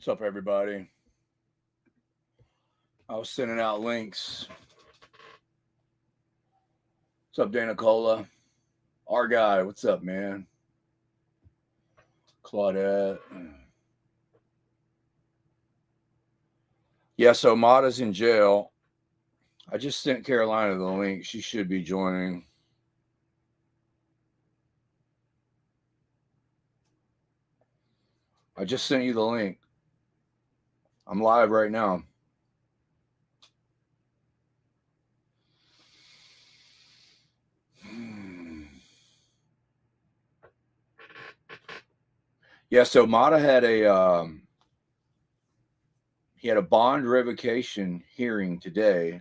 What's up, everybody? I was sending out links. What's up, Dana Cola? Our guy, what's up, man? Claudette. Yeah, so Mata's in jail. I just sent Carolina the link. She should be joining. I just sent you the link. I'm live right now. Yeah, so Mata had a bond revocation hearing today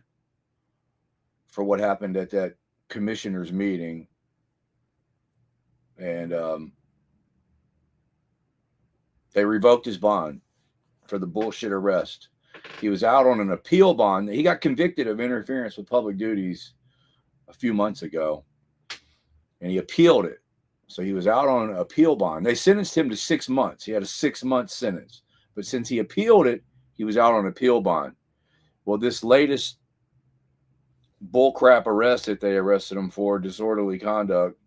for what happened at that commissioner's meeting, and they revoked his bond for the bullshit arrest. He was out on an appeal bond. He got convicted of interference with public duties a few months ago, and he appealed it. So he was out on an appeal bond. They sentenced him to 6 months. He had a 6-month sentence. But since he appealed it, he was out on appeal bond. Well, this latest bullcrap arrest that they arrested him for, disorderly conduct,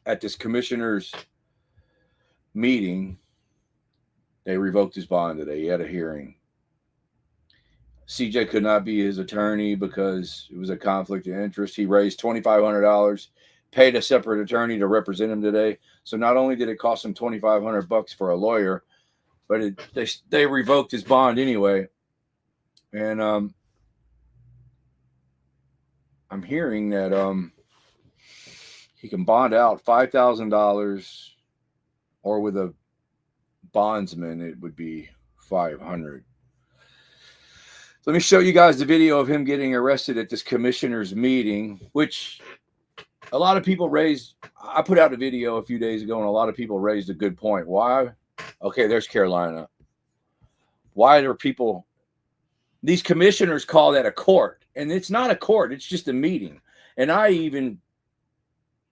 at this commissioner's meeting, they revoked his bond today. He had a hearing. CJ could not be his attorney because it was a conflict of interest. He raised $2,500, paid a separate attorney to represent him today. So not only did it cost him $2,500 for a lawyer, but they revoked his bond anyway. And I'm hearing that he can bond out $5,000, or with a bondsman it would be $500. Let me show you guys the video of him getting arrested at this commissioner's meeting, which a lot of people raised. I put out a video a few days ago, and a lot of people raised a good point. Why? Okay, there's Carolina. Why are people... These commissioners call that a court, and it's not a court. It's just a meeting. And I even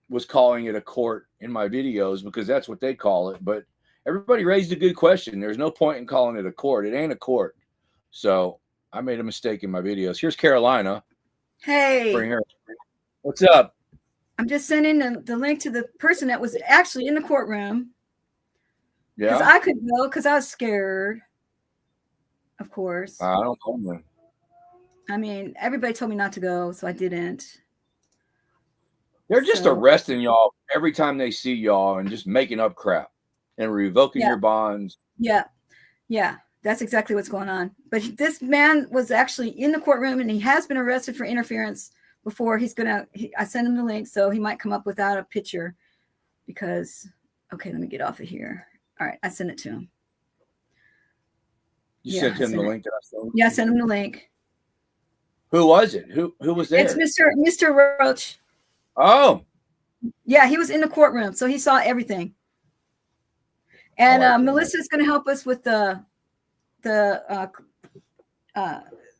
was calling it a court in my videos because that's what they call it. But everybody raised a good question. There's no point in calling it a court. It ain't a court. So I made a mistake in my videos. Here's Carolina. Hey. Bring her. What's up? I'm just sending the link to the person that was actually in the courtroom. Yeah. Because I couldn't go because I was scared. Of course. I don't know. I mean, everybody told me not to go, so I didn't. They're just arresting y'all every time they see y'all and just making up crap and revoking your bonds. Yeah. Yeah. That's exactly what's going on. But this man was actually in the courtroom, and he has been arrested for interference before. I sent him the link, so he might come up without a picture because, okay, let me get off of here. All right, I sent it to him. You sent him the link that I sent? Yeah, I sent him the link. Who was it? Who was there? It's Mr. Roach. Oh. Yeah, he was in the courtroom, so he saw everything. And Melissa's going to help us with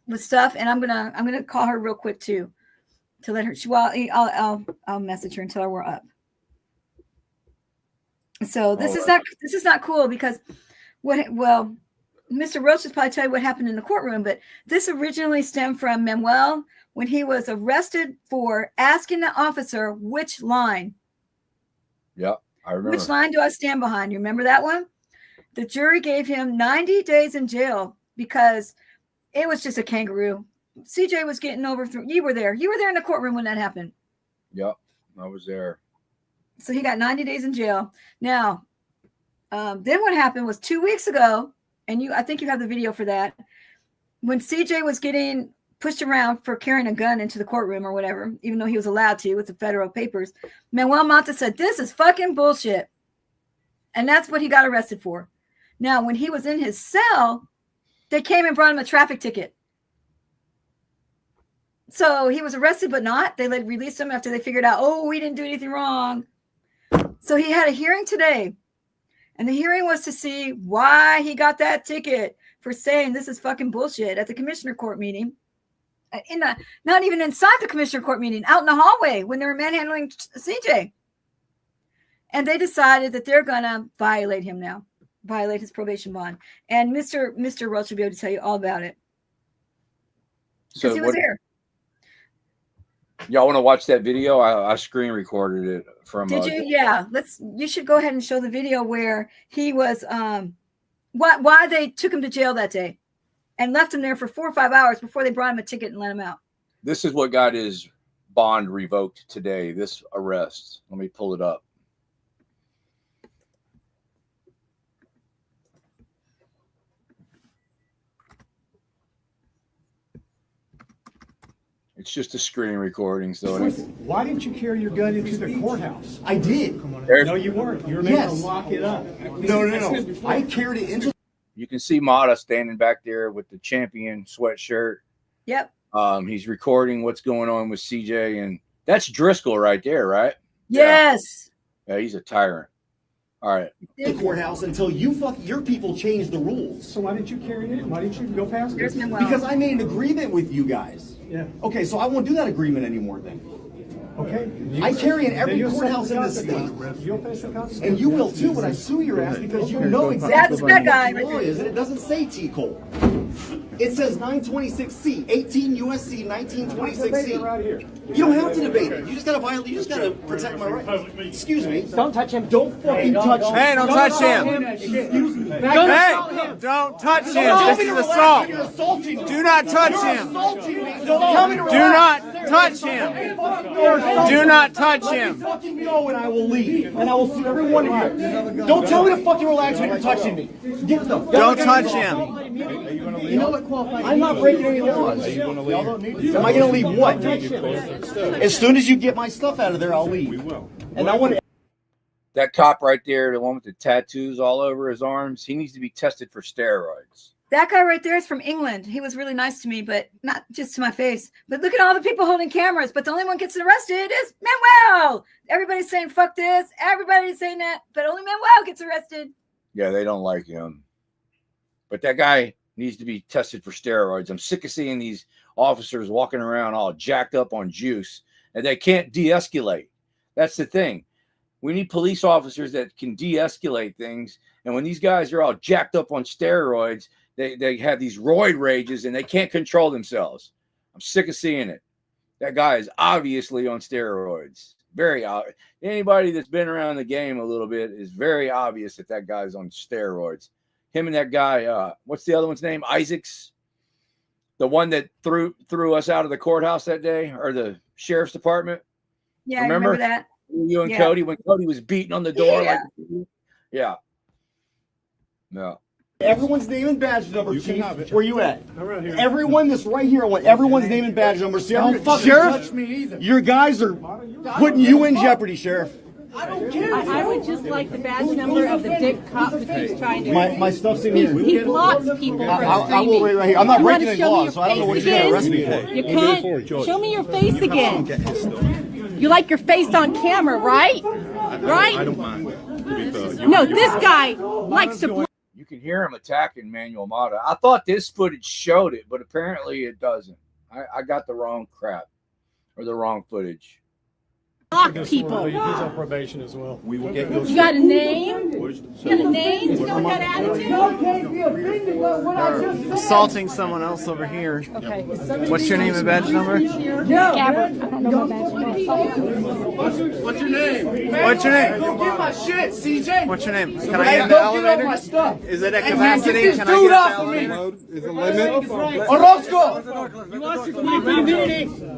with stuff, and I'm gonna call her real quick too, to let her. I'll message her until we're up. So this is not cool because Mr. Roach will probably tell you what happened in the courtroom, but this originally stemmed from Manuel when he was arrested for asking the officer which line. Yeah, I remember. Which line do I stand behind? You remember that one? The jury gave him 90 days in jail because it was just a kangaroo. CJ was getting overthrown. You were there. You were there in the courtroom when that happened. Yep, I was there. So he got 90 days in jail. Now, then what happened was 2 weeks ago, and I think you have the video for that, when CJ was getting pushed around for carrying a gun into the courtroom or whatever, even though he was allowed to with the federal papers, Manuel Mata said, "This is fucking bullshit." And that's what he got arrested for. Now, when he was in his cell, they came and brought him a traffic ticket. So he was arrested, but not. They released him after they figured out, oh, we didn't do anything wrong. So he had a hearing today. And the hearing was to see why he got that ticket for saying this is fucking bullshit at the commissioner court meeting. Not even inside the commissioner court meeting, out in the hallway when they were manhandling CJ. And they decided that they're going to violate him now. violate his probation bond. And Mr. Roach will be able to tell you all about it. Because he was there. Y'all want to watch that video? I screen recorded it from. Did you? Yeah. You should go ahead and show the video where he was. Why they took him to jail that day, and left him there for 4 or 5 hours before they brought him a ticket and let him out. This is what got his bond revoked today. This arrest. Let me pull it up. It's just a screen recording, so why didn't you carry your gun into the courthouse? I did. No, you weren't. You were meant to lock it up. No. I carried it into. You can see Mata standing back there with the champion sweatshirt. Yep. He's recording what's going on with CJ, and that's Driscoll right there, right? Yes. Yeah, he's a tyrant. All right. The courthouse until your people changed the rules. So why didn't you carry it in? Why didn't you go past it? Because I made an agreement with you guys. Yeah. Okay, so I won't do that agreement anymore then. Okay. I carry in every courthouse in the state. You'll face the consequences. And you will too when I sue your ass because you know exactly what the law is, and it doesn't say T. Cole. It says 926C, 18 USC 1926C. Right here. You don't have to debate it. You just gotta violate. You just gotta protect my rights. Excuse me. Don't touch him. Don't fucking touch me. Hey, don't touch him. Excuse me. Hey, don't touch him. This is assault. You're assaulting me. Do not touch You're him. assaulting me. Don't tell me to Do relax. not touch him. You're assaulting Do not me. touch Let him. me fucking go and I will leave. And I will sue every one of you. Don't tell me to fucking relax when you're touching me. Get the fuck Don't out touch of him. You know what? I'm not breaking any laws. Am I going to leave what? As soon as you get my stuff out of there, I'll leave. And I want to. That cop right there, the one with the tattoos all over his arms, he needs to be tested for steroids. That guy right there is from England. He was really nice to me, but not just to my face. But look at all the people holding cameras. But the only one gets arrested is Manuel. Everybody's saying, fuck this. Everybody's saying that. But only Manuel gets arrested. Yeah, they don't like him. But that guy needs to be tested for steroids. I'm sick of seeing these officers walking around all jacked up on juice, and they can't de-escalate. That's the thing. We need police officers that can de-escalate things. And when these guys are all jacked up on steroids, they have these roid rages and they can't control themselves. I'm sick of seeing it. That guy is obviously on steroids. Very obvious. Anybody that's been around the game a little bit is very obvious that guy's on steroids. Him and that guy, what's the other one's name? Isaacs, the one that threw us out of the courthouse that day, or the sheriff's department. Yeah, remember that? You and Cody, when Cody was beating on the door. No. Everyone's name and badge number, Chief. Where you at? Right here. Everyone that's right here, I want everyone's name and badge number. Don't fucking touch me either. Your guys are putting you in jeopardy, Sheriff. I don't care. I would just like the badge number of the dick cop that he's trying to. My stuff's in here. He blocks people from I will wait right here. I'm not breaking any laws, so I don't know what you're going to arrest me for. You can't. Show me your face again. You like your face on camera, right? Right? I don't mind. No, this guy likes to. You can hear him attacking Manuel Mata. I thought this footage showed it, but apparently it doesn't. I got the wrong crap or the wrong footage. Block people. He's on probation as well. We will get you. You got a name? You got a name? You got that attitude? Assaulting someone else over here. Okay. What's your name and badge number? Gabbard. I don't know my badge number. What's your name? What's your name? Go get my shit, CJ. What's your name? Can I get the elevator? Is it at capacity? Can I get the elevator? Is the limit? Orozco! You want to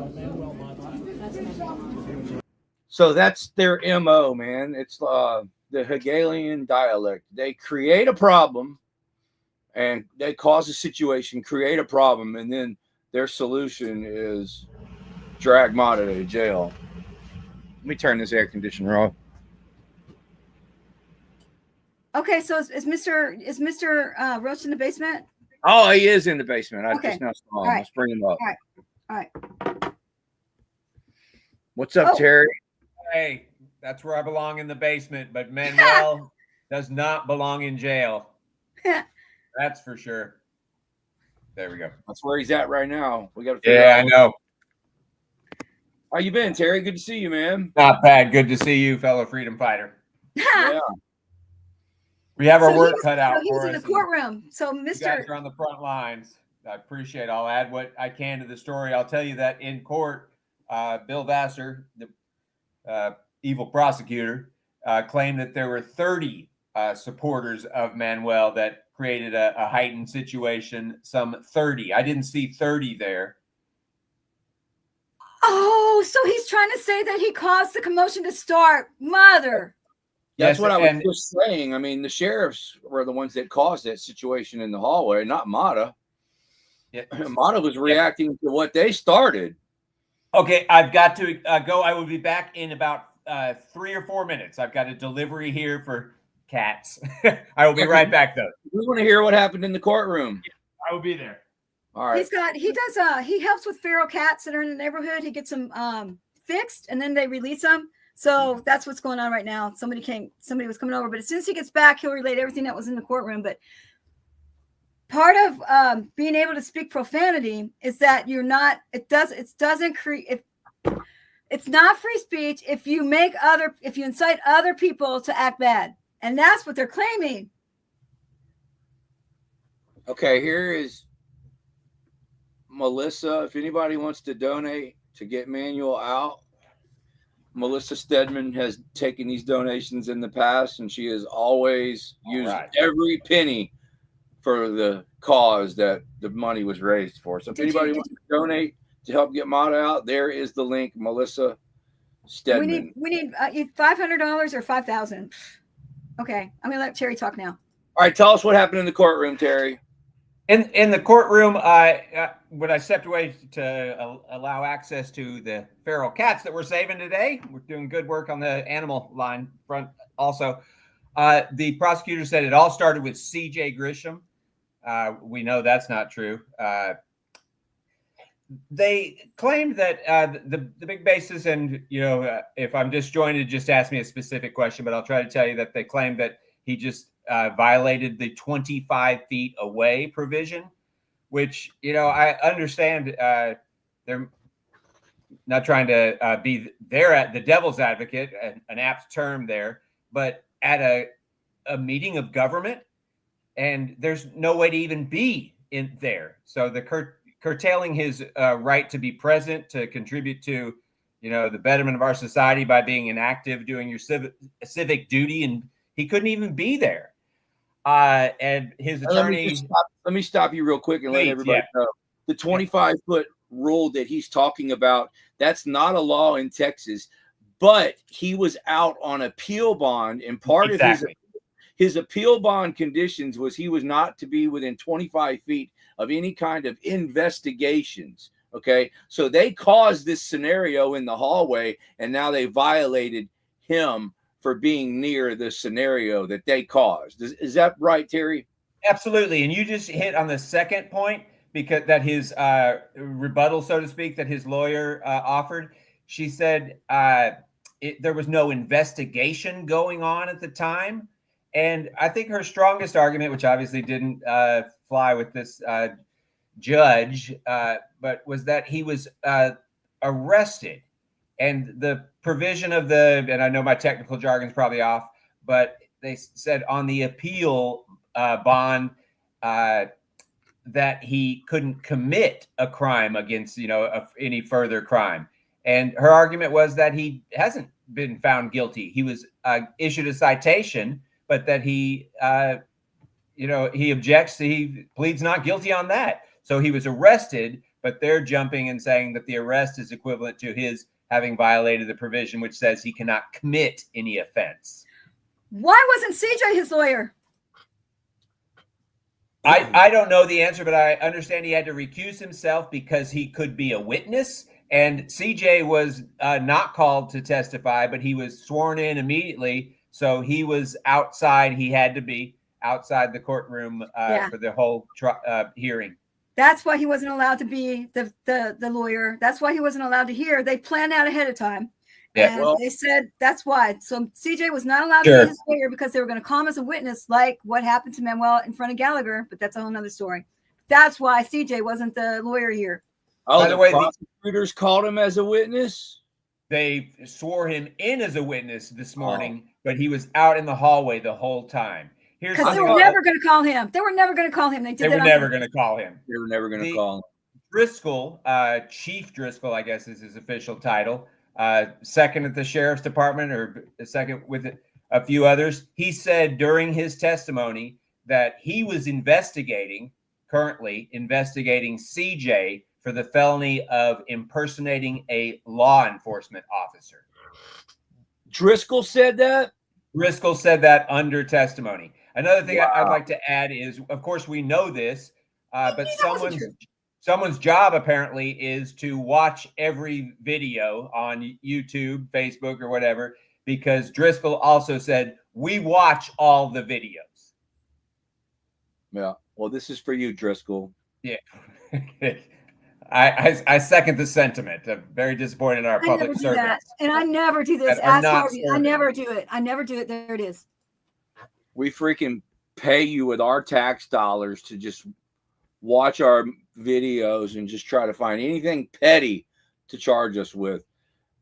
So that's their MO, man. It's the Hegelian dialect. They create a problem and they cause a situation, create a problem, and then their solution is drag Mata to jail. Let me turn this air conditioner off. Okay, so is Mr. Roach in the basement? Oh, he is in the basement. I Okay. just now saw him. All right. Let's bring him up. All right. What's up, Oh. Terry? Hey, that's where I belong, in the basement, but Manuel does not belong in jail. That's for sure. There we go. That's where he's at right now. We got to. Yeah, I know. How you been, Terry? Good to see you, man. Not bad. Good to see you, fellow freedom fighter. Yeah. We have our So work he cut out was for in us. the courtroom. So You guys Mr. are on the front lines. I appreciate it. I'll add what I can to the story. I'll tell you that in court, Bill Vassar, the evil prosecutor, claimed that there were 30 supporters of Manuel that created a heightened situation. Some 30. I didn't see 30 there. Oh, so he's trying to say that he caused the commotion to start. Mother. That's Yes, what I was and just saying. I mean, the sheriffs were the ones that caused that situation in the hallway, not Mata. Mata was reacting to what they started. okay, I've got to go. I will be back in about 3 or 4 minutes. I've got a delivery here for cats. I will be right back, though. We want to hear what happened in the courtroom. I will be there. All right. He helps with feral cats that are in the neighborhood. He gets them fixed and then they release them. So that's what's going on right now. Somebody was coming over, but as soon as he gets back, he'll relate everything that was in the courtroom. But part of being able to speak profanity is that it's not free speech if you incite other people to act bad. And that's what they're claiming. Okay, here is Melissa. If anybody wants to donate to get Manuel out, Melissa Stedman has taken these donations in the past, and she has always used every penny for the cause that the money was raised for. So if anybody wants to donate to help get Mata out, there is the link, Melissa Stedman. We need $500 or $5,000. Okay, I'm gonna let Terry talk now. All right, tell us what happened in the courtroom, Terry. In the courtroom, when I stepped away to allow access to the feral cats that we're saving today, we're doing good work on the animal line front. Also, the prosecutor said it all started with C.J. Grisham. We know that's not true. They claimed that the big basis, and if I'm disjointed, just ask me a specific question. But I'll try to tell you that they claimed that he just violated the 25 feet away provision, which, I understand they're not trying to be there at the devil's advocate, an apt term there, but at a meeting of government, and there's no way to even be in there. So the curtailing his right to be present, to contribute to, the betterment of our society by being inactive, doing your civic duty, and he couldn't even be there. And his attorney. Let me stop you real quick and let everybody know. The 25-foot rule that he's talking about, that's not a law in Texas, but he was out on appeal bond, and part of his appeal bond conditions was he was not to be within 25 feet of any kind of investigations. Okay, so they caused this scenario in the hallway, and now they violated him for being near the scenario that they caused. Is that right, Terry? Absolutely. And you just hit on the second point, because that his rebuttal, so to speak, that his lawyer offered. She said there was no investigation going on at the time. And I think her strongest argument, which obviously didn't fly with this judge, but was that he was arrested. And the provision of and I know my technical jargon is probably off, but they said on the appeal bond that he couldn't commit a crime against, any further crime. And her argument was that he hasn't been found guilty. He was issued a citation, but that he objects, he pleads not guilty on that. So he was arrested, but they're jumping and saying that the arrest is equivalent to his having violated the provision which says he cannot commit any offense. Why wasn't CJ his lawyer? I don't know the answer, but I understand he had to recuse himself because he could be a witness. And CJ was not called to testify, but he was sworn in immediately. So he was outside. He had to be outside the courtroom for the whole hearing. That's why he wasn't allowed to be the lawyer. That's why he wasn't allowed to hear. They planned out ahead of time. Yeah, and they said that's why. So CJ was not allowed to be his lawyer because they were going to call him as a witness, like what happened to Manuel in front of Gallagher. But that's a whole nother story. That's why CJ wasn't the lawyer here. Oh, by the way, prosecutors called him as a witness? They swore him in as a witness this morning, but he was out in the hallway the whole time. Here's Because they something were else. never going to call him. They were never going to call him. They did They that were on never going to call him. They were never going to call him. Driscoll, Chief Driscoll, I guess is his official title, second at the sheriff's department or second with a few others. He said during his testimony that he was currently investigating CJ for the felony of impersonating a law enforcement officer. Driscoll said that? Driscoll said that under testimony. Another thing I'd like to add is, of course, we know this, but someone's job apparently is to watch every video on YouTube, Facebook, or whatever, because Driscoll also said, we watch all the videos. Yeah. Well, this is for you, Driscoll. Yeah. I second the sentiment. I'm very disappointed in our public servants. And I never do this. Ask Harvey. I never do it. I never do it. There it is. We freaking pay you with our tax dollars to just watch our videos and just try to find anything petty to charge us with.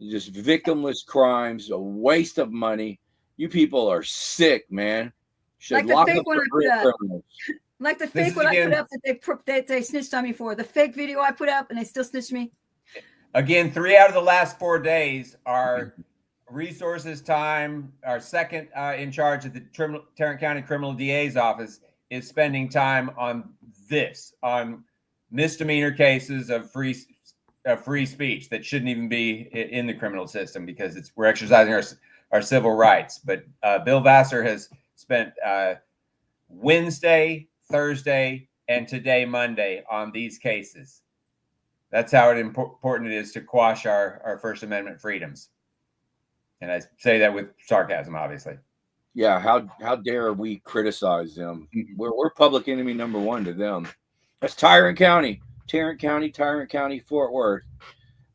Just victimless crimes, a waste of money. You people are sick, man. Like the fake one I put up. Like the fake one I put up that they snitched on me for. The fake video I put up and they still snitched me. Again, 3 out of the last 4 days are resources time. Our second in charge of the Tarrant County Criminal DA's office is spending time on misdemeanor cases of free speech that shouldn't even be in the criminal system because we're exercising our civil rights. But Bill Vassar has spent Wednesday, Thursday, and today, Monday, on these cases. That's how important it is to quash our First Amendment freedoms. And I say that with sarcasm, obviously. Yeah, how dare we criticize them? We're public enemy number one to them. That's Tarrant County, Fort Worth.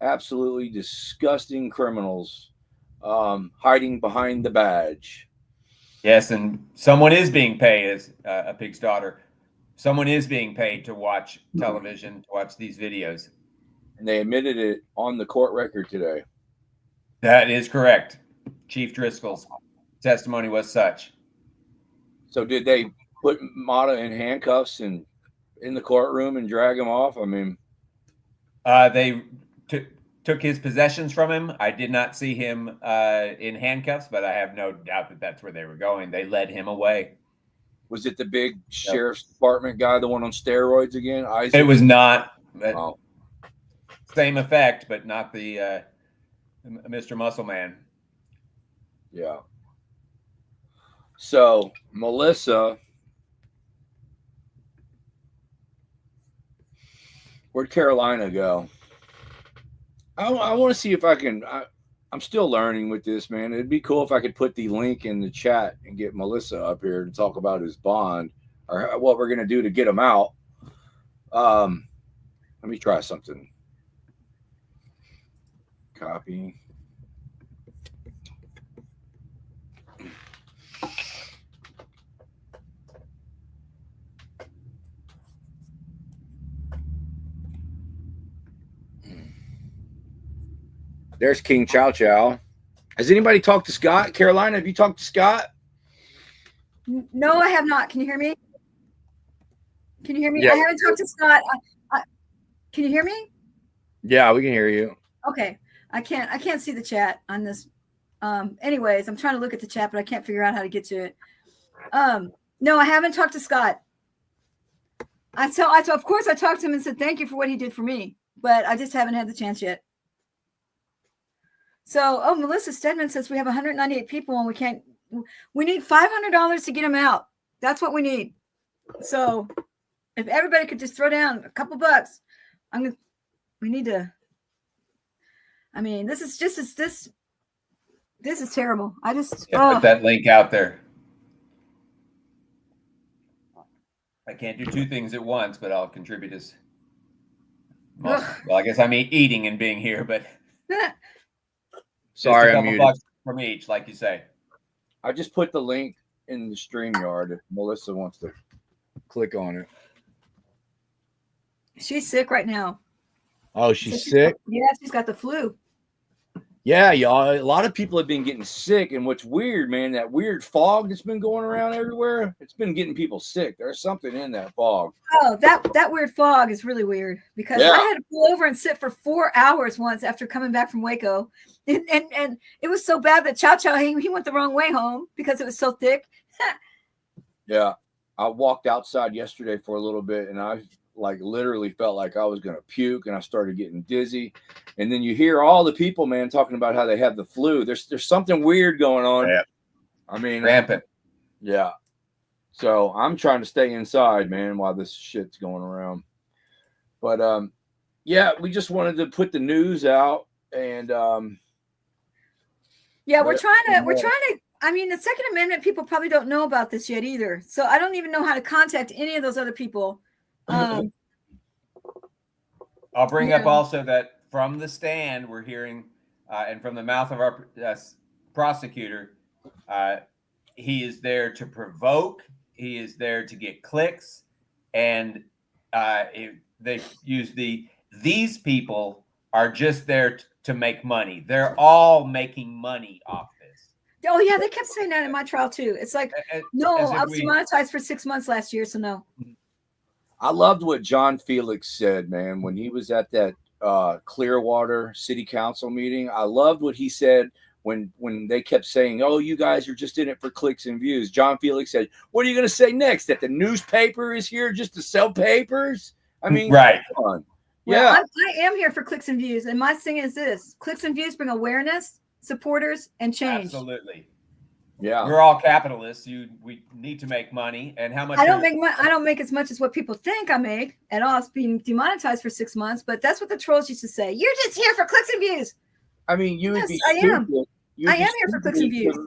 Absolutely disgusting criminals hiding behind the badge. Yes, and someone is being paid as a pig's daughter. Someone is being paid to watch television, to watch these videos. And they admitted it on the court record today. That is correct. Chief Driscoll's testimony was such. So did they put Mata in handcuffs and in the courtroom and drag him off? I mean, they took his possessions from him. I did not see him in handcuffs, but I have no doubt that that's where they were going. They led him away. Was it the big sheriff's department guy, the one on steroids again? Isaac? It was not. Oh. Same effect, but not the Mr. Muscle Man. Yeah. So Melissa, where'd Carolina go? I want to see if I can. I'm still learning with this, man. It'd be cool if I could put the link in the chat and get Melissa up here to talk about his bond or what we're gonna do to get him out. Let me try something. Copy. There's King Chow Chow. Has anybody talked to Scott? Carolina, have you talked to Scott? No, I have not. Can you hear me? Can you hear me? Yeah. I haven't talked to Scott. Can you hear me? Yeah, we can hear you. Okay. I can't see the chat on this. Anyways, I'm trying to look at the chat, but I can't figure out how to get to it. No, I haven't talked to Scott. Of course I talked to him and said thank you for what he did for me, but I just haven't had the chance yet. So, Melissa Stedman says we have 198 people and we need $500 to get them out. That's what we need. So if everybody could just throw down a couple bucks, we need to, I mean, this is terrible. I just put that link out there. I can't do two things at once, but I'll contribute as well. I guess I'm eating and being here, but sorry, just a I'm couple muted. bucks from each, like you say. I just put the link in the StreamYard if Melissa wants to click on it. she's sick right now. Oh, she's sick? Yeah, she's got the flu. Yeah, y'all. A lot of people have been getting sick, and what's weird, man, that weird fog that's been going around everywhere, it's been getting people sick. There's something in that fog. Oh, that weird fog is really weird because Yeah. I had to pull over and sit for 4 hours once after coming back from Waco, and it was so bad that Chow Chow he went the wrong way home because it was so thick. Yeah. I walked outside yesterday for a little bit, and I like literally felt like I was gonna puke, and I started getting dizzy. And then you hear all the people, man, talking about how they have the flu. There's something weird going on. Yeah. I mean, Rampant. yeah. So I'm trying to stay inside, man, while this shit's going around. But yeah, we just wanted to put the news out, and Yeah, we're trying to. I mean, the Second Amendment people probably don't know about this yet either. So I don't even know how to contact any of those other people. I'll bring up also that from the stand we're hearing, and from the mouth of our prosecutor, he is there to provoke. He is there to get clicks, and they use these people are just there to make money. They're all making money off this. Oh yeah, they kept saying that in my trial too. It's like, no, I was demonetized for 6 months last year, so no. I loved what John Felix said, man, when he was at that Clearwater City Council meeting. I loved what he said when they kept saying, "Oh, you guys are just in it for clicks and views." John Felix said, "What are you going to say next? That the newspaper is here just to sell papers?" I mean, right? Come on. Well, Yeah, I am here for clicks and views, and my thing is this: clicks and views bring awareness, supporters, and change. Absolutely. Yeah, we're all capitalists. We need to make money, and how much? I don't make as much as what people think I make at all. It's being demonetized for 6 months, but that's what the trolls used to say. You're just here for clicks and views. I mean, you would be. I am. I am here for clicks and views.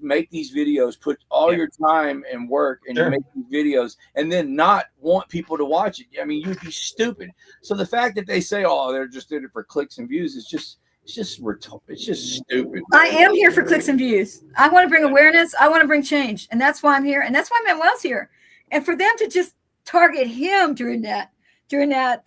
Make these videos, put all your time and work, and you make these videos, and then not want people to watch it. I mean, you'd be stupid. So the fact that they say, "Oh, they're just in it for clicks and views," is just. It's just stupid. I am here for clicks and views. I want to bring awareness. I want to bring change. And that's why I'm here. And that's why Manuel's here. And for them to just target him during that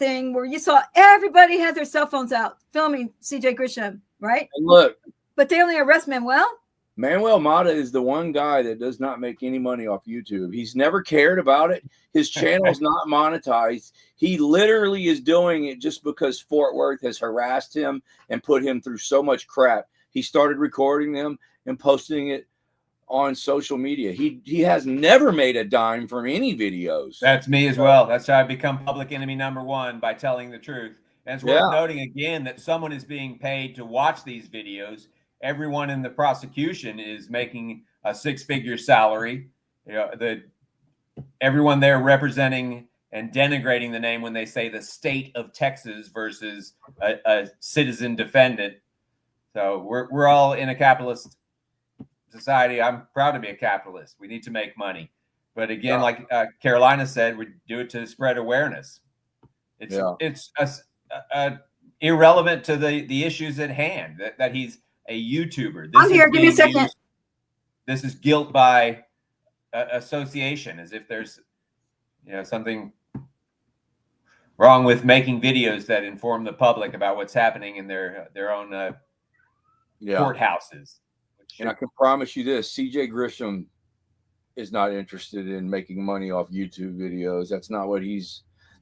thing where you saw everybody had their cell phones out filming CJ Grisham, right? And look. But they only arrest Manuel? Manuel Mata is the one guy that does not make any money off YouTube. He's never cared about it. His channel's not monetized. He literally is doing it just because Fort Worth has harassed him and put him through so much crap. He started recording them and posting it on social media. He has never made a dime from any videos. That's me as well. That's how I become public enemy #1 by telling the truth. And it's worth noting again that someone is being paid to watch these videos. Everyone in the prosecution is making a 6-figure salary. You know, everyone there representing and denigrating the name when they say the state of Texas versus a citizen defendant. So we're all in a capitalist society. I'm proud to be a capitalist. We need to make money, but again, like Carolina said, we do it to spread awareness. It's irrelevant to the issues at hand. That he's a YouTuber. I'm here. Give me a second. This is guilt by association, as if there's something wrong with making videos that inform the public about what's happening in their own courthouses. And I can promise you this: CJ Grisham is not interested in making money off YouTube videos. That's not what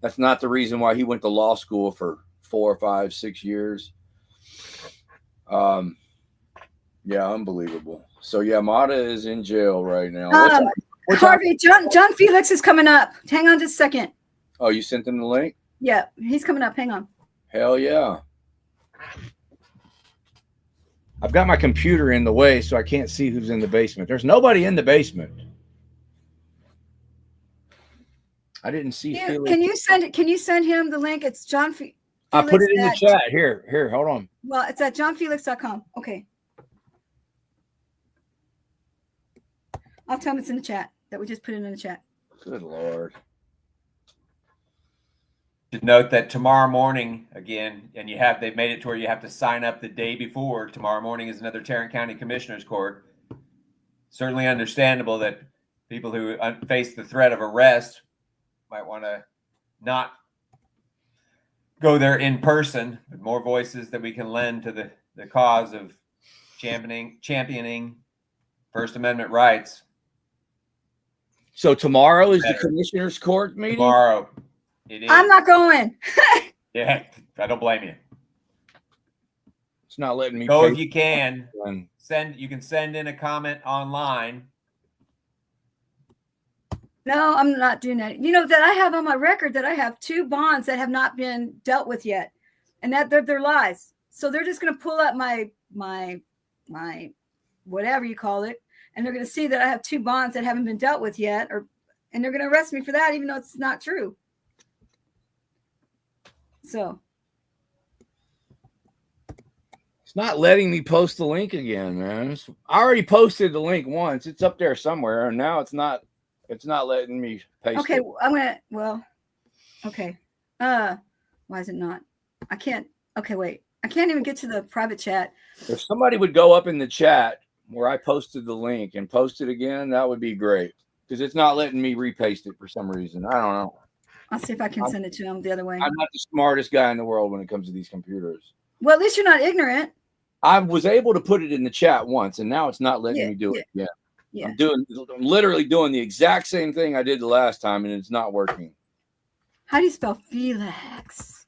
that's not the reason why he went to law school for 4, 5, 6 years. Yeah, unbelievable. So yeah, Mata is in jail right now. Harvey, John Felix is coming up. Hang on just a second. Oh, you sent him the link? Yeah, he's coming up. Hang on. Hell yeah. I've got my computer in the way, so I can't see who's in the basement. There's nobody in the basement. I didn't see Felix. Can you send him the link? It's John Felix. I put it in the chat. Here, hold on. Well, it's at johnfelix.com. Okay. I'll tell him it's in the chat, that we just put it in the chat. Good Lord. Should note that tomorrow morning, again, and they've made it to where you have to sign up the day before. Tomorrow morning is another Tarrant County Commissioner's Court. Certainly understandable that people who face the threat of arrest might want to not go there in person, but more voices that we can lend to the cause of championing First Amendment rights. So tomorrow is the commissioner's court meeting? Tomorrow. It is. I'm not going. Yeah, I don't blame you. It's not letting me Go pay if you can. one. You can send in a comment online. No, I'm not doing that. You know that I have on my record that I have 2 bonds that have not been dealt with yet, and that they're lies. So they're just going to pull up my whatever you call it, and they're going to see that I have 2 bonds that haven't been dealt with yet, and they're going to arrest me for that, even though it's not true. So It's not letting me post the link again, man. I already posted the link once. It's up there somewhere, and now it's not letting me paste okay, it. I'm gonna. Well, okay. Why is it not? I can't. Okay, wait. I can't even get to the private chat. If somebody would go up in the chat where I posted the link and post it again, that would be great. Because it's not letting me repaste it for some reason. I don't know. I'll see if I can send it to him the other way. I'm not the smartest guy in the world when it comes to these computers. Well, at least you're not ignorant. I was able to put it in the chat once, and now it's not letting me do it again. Yeah. I'm literally doing the exact same thing I did the last time, and it's not working. How do you spell Felix?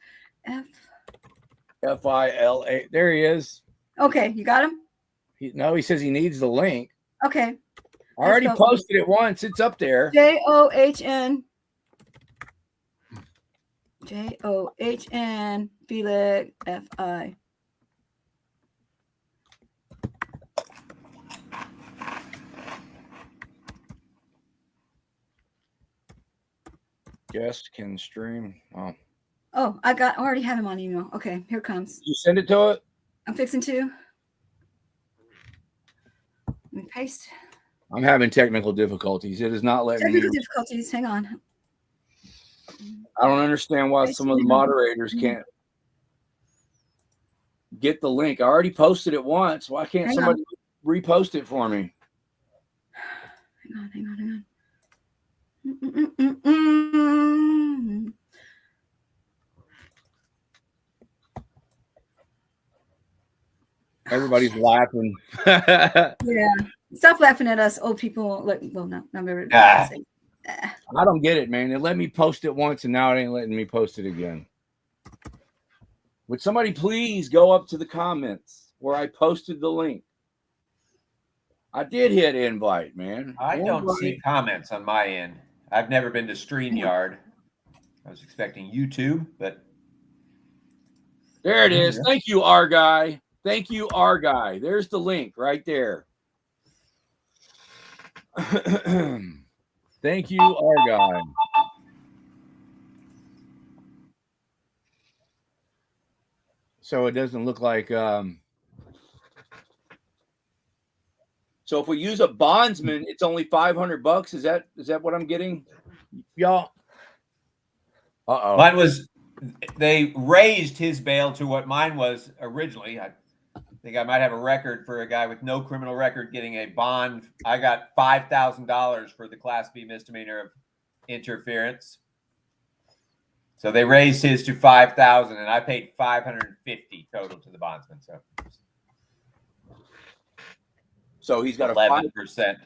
F-I-L-A. There he is. Okay, you got him? No, he says he needs the link. Okay. I already posted it once. It's up there. John. John Felix F-I. Guest can stream. Oh, I already have him on email. Okay, here it comes. Did you send it to it? I'm fixing to. Let me paste. I'm having technical difficulties. It is not letting me. Technical difficulties. Hang on. I don't understand why some of the moderators can't get the link. I already posted it once. Why can't somebody repost it for me? Hang on. Everybody's laughing. Yeah. Stop laughing at us old people. Look, well, no, not very. I don't get it, man. It let me post it once, and now it ain't letting me post it again. Would somebody please go up to the comments where I posted the link? I did hit invite, man. I don't see comments on my end. I've never been to StreamYard. I was expecting YouTube, but there it is. Thank you, our guy. Thank you, our guy. There's the link right there. Thank you, our guy. So it doesn't look like so if we use a bondsman, it's only $500. Is that what I'm getting, y'all? Mine was, they raised his bail to what mine was originally. I think I might have a record for a guy with no criminal record getting a bond. I got $5,000 for the Class B misdemeanor of interference. So they raised his to $5,000, and I paid $550 total to the bondsman. So he's got 11%.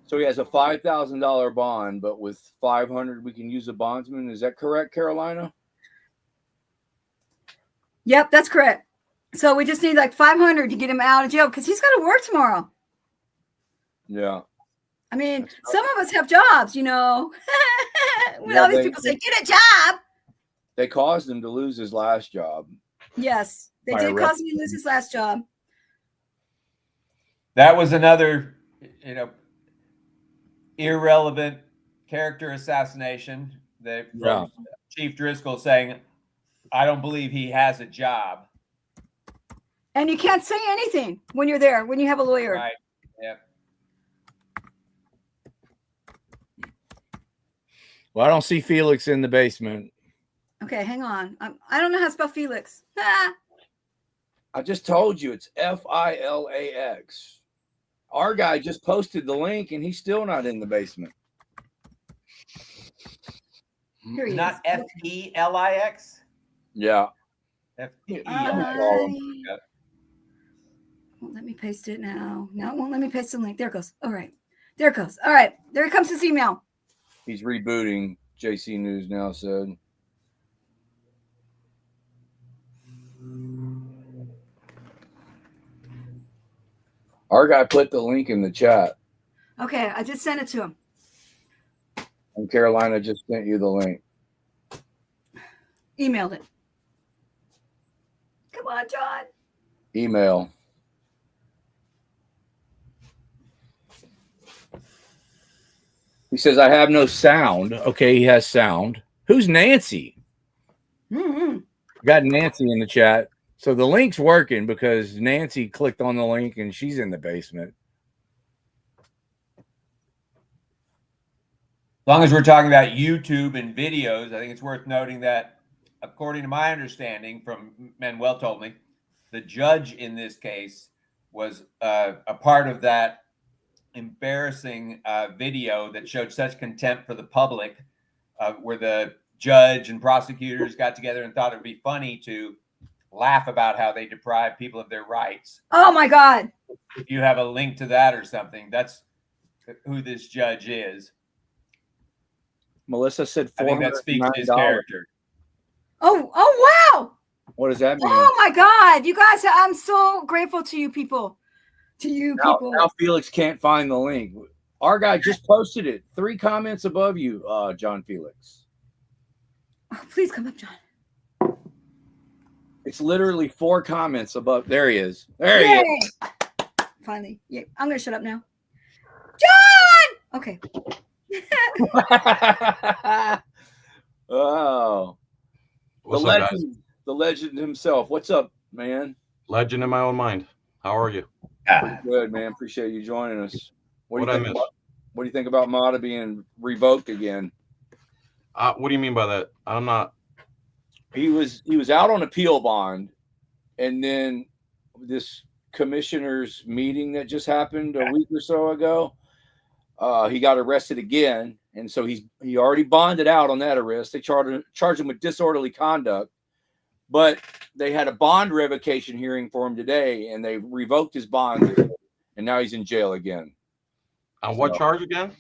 So he has a $5,000 bond, but with $500 we can use a bondsman. Is that correct, Carolina? Yep, that's correct. So we just need like $500 to get him out of jail because he's got to work tomorrow. Yeah. I mean, some of us have jobs, when all these people say, get a job. They caused him to lose his last job. Yes, they did cause him to lose his last job. That was another, irrelevant character assassination. Chief Driscoll saying, I don't believe he has a job. And you can't say anything when you're there, when you have a lawyer. Right. Yeah. Well, I don't see Felix in the basement. Okay, hang on. I don't know how to spell Felix. I just told you it's F-I-L-A-X. Our guy just posted the link, and he's still not in the basement. Here he Not is. F-E-L-I-X? Yeah. F-E-L-I-X. Won't let me paste it now. No, it won't let me paste the link. There it goes. All right. There it goes. All right. There comes his email. He's rebooting. JC News now said. Our guy put the link in the chat. Okay, I just sent it to him. And Carolina just sent you the link. Emailed it. Come on, John. Email. He says, I have no sound. Okay, he has sound. Who's Nancy? Mm-hmm. Got Nancy in the chat. So the link's working because Nancy clicked on the link and she's in the basement. As long as we're talking about YouTube and videos, I think it's worth noting that, according to my understanding from Manuel told me, the judge in this case was a part of that embarrassing video that showed such contempt for the public, where the judge and prosecutors got together and thought it would be funny to laugh about how they deprive people of their rights. Oh my God. If you have a link to that or something, that's who this judge is. Melissa said I think that speaks to his $409. character. Oh wow. What does that mean? Oh my God. You guys, I'm so grateful to you people. Now Felix can't find the link. Our guy just posted it. 3 comments above you, John Felix. Oh, please come up, John. It's literally 4 comments above. There he is. There he is. Finally. Yeah, I'm going to shut up now. John! Okay. Oh. What's up, guys? The legend himself. What's up, man? Legend in my own mind. How are you? Good, man. Appreciate you joining us. What do you think about Mata being revoked again? What do you mean by that? I'm not. He was out on appeal bond, and then this commissioner's meeting that just happened a week or so ago, he got arrested again, and so he already bonded out on that arrest. They charged him with disorderly conduct, but they had a bond revocation hearing for him today, and they revoked his bond, and now he's in jail again. On what charge again?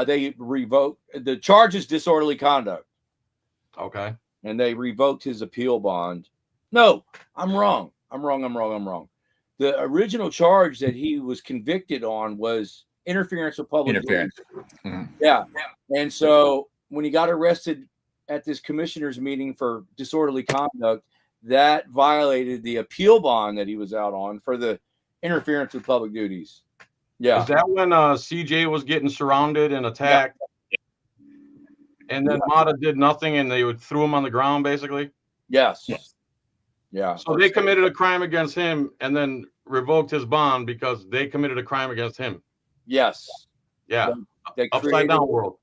They revoked the charge is disorderly conduct. Okay. And they revoked his appeal bond. No, I'm wrong. The original charge that he was convicted on was interference with public Interference. Mm-hmm. Yeah. And so when he got arrested at this commissioner's meeting for disorderly conduct, that violated the appeal bond that he was out on for the interference with public duties. Yeah. Is that when CJ was getting surrounded and attacked? Yeah. And then Mata did nothing and they threw him on the ground, basically? Yes. Yeah. So they committed a crime against him and then revoked his bond because they committed a crime against him. Yes. Yeah. They upside down world.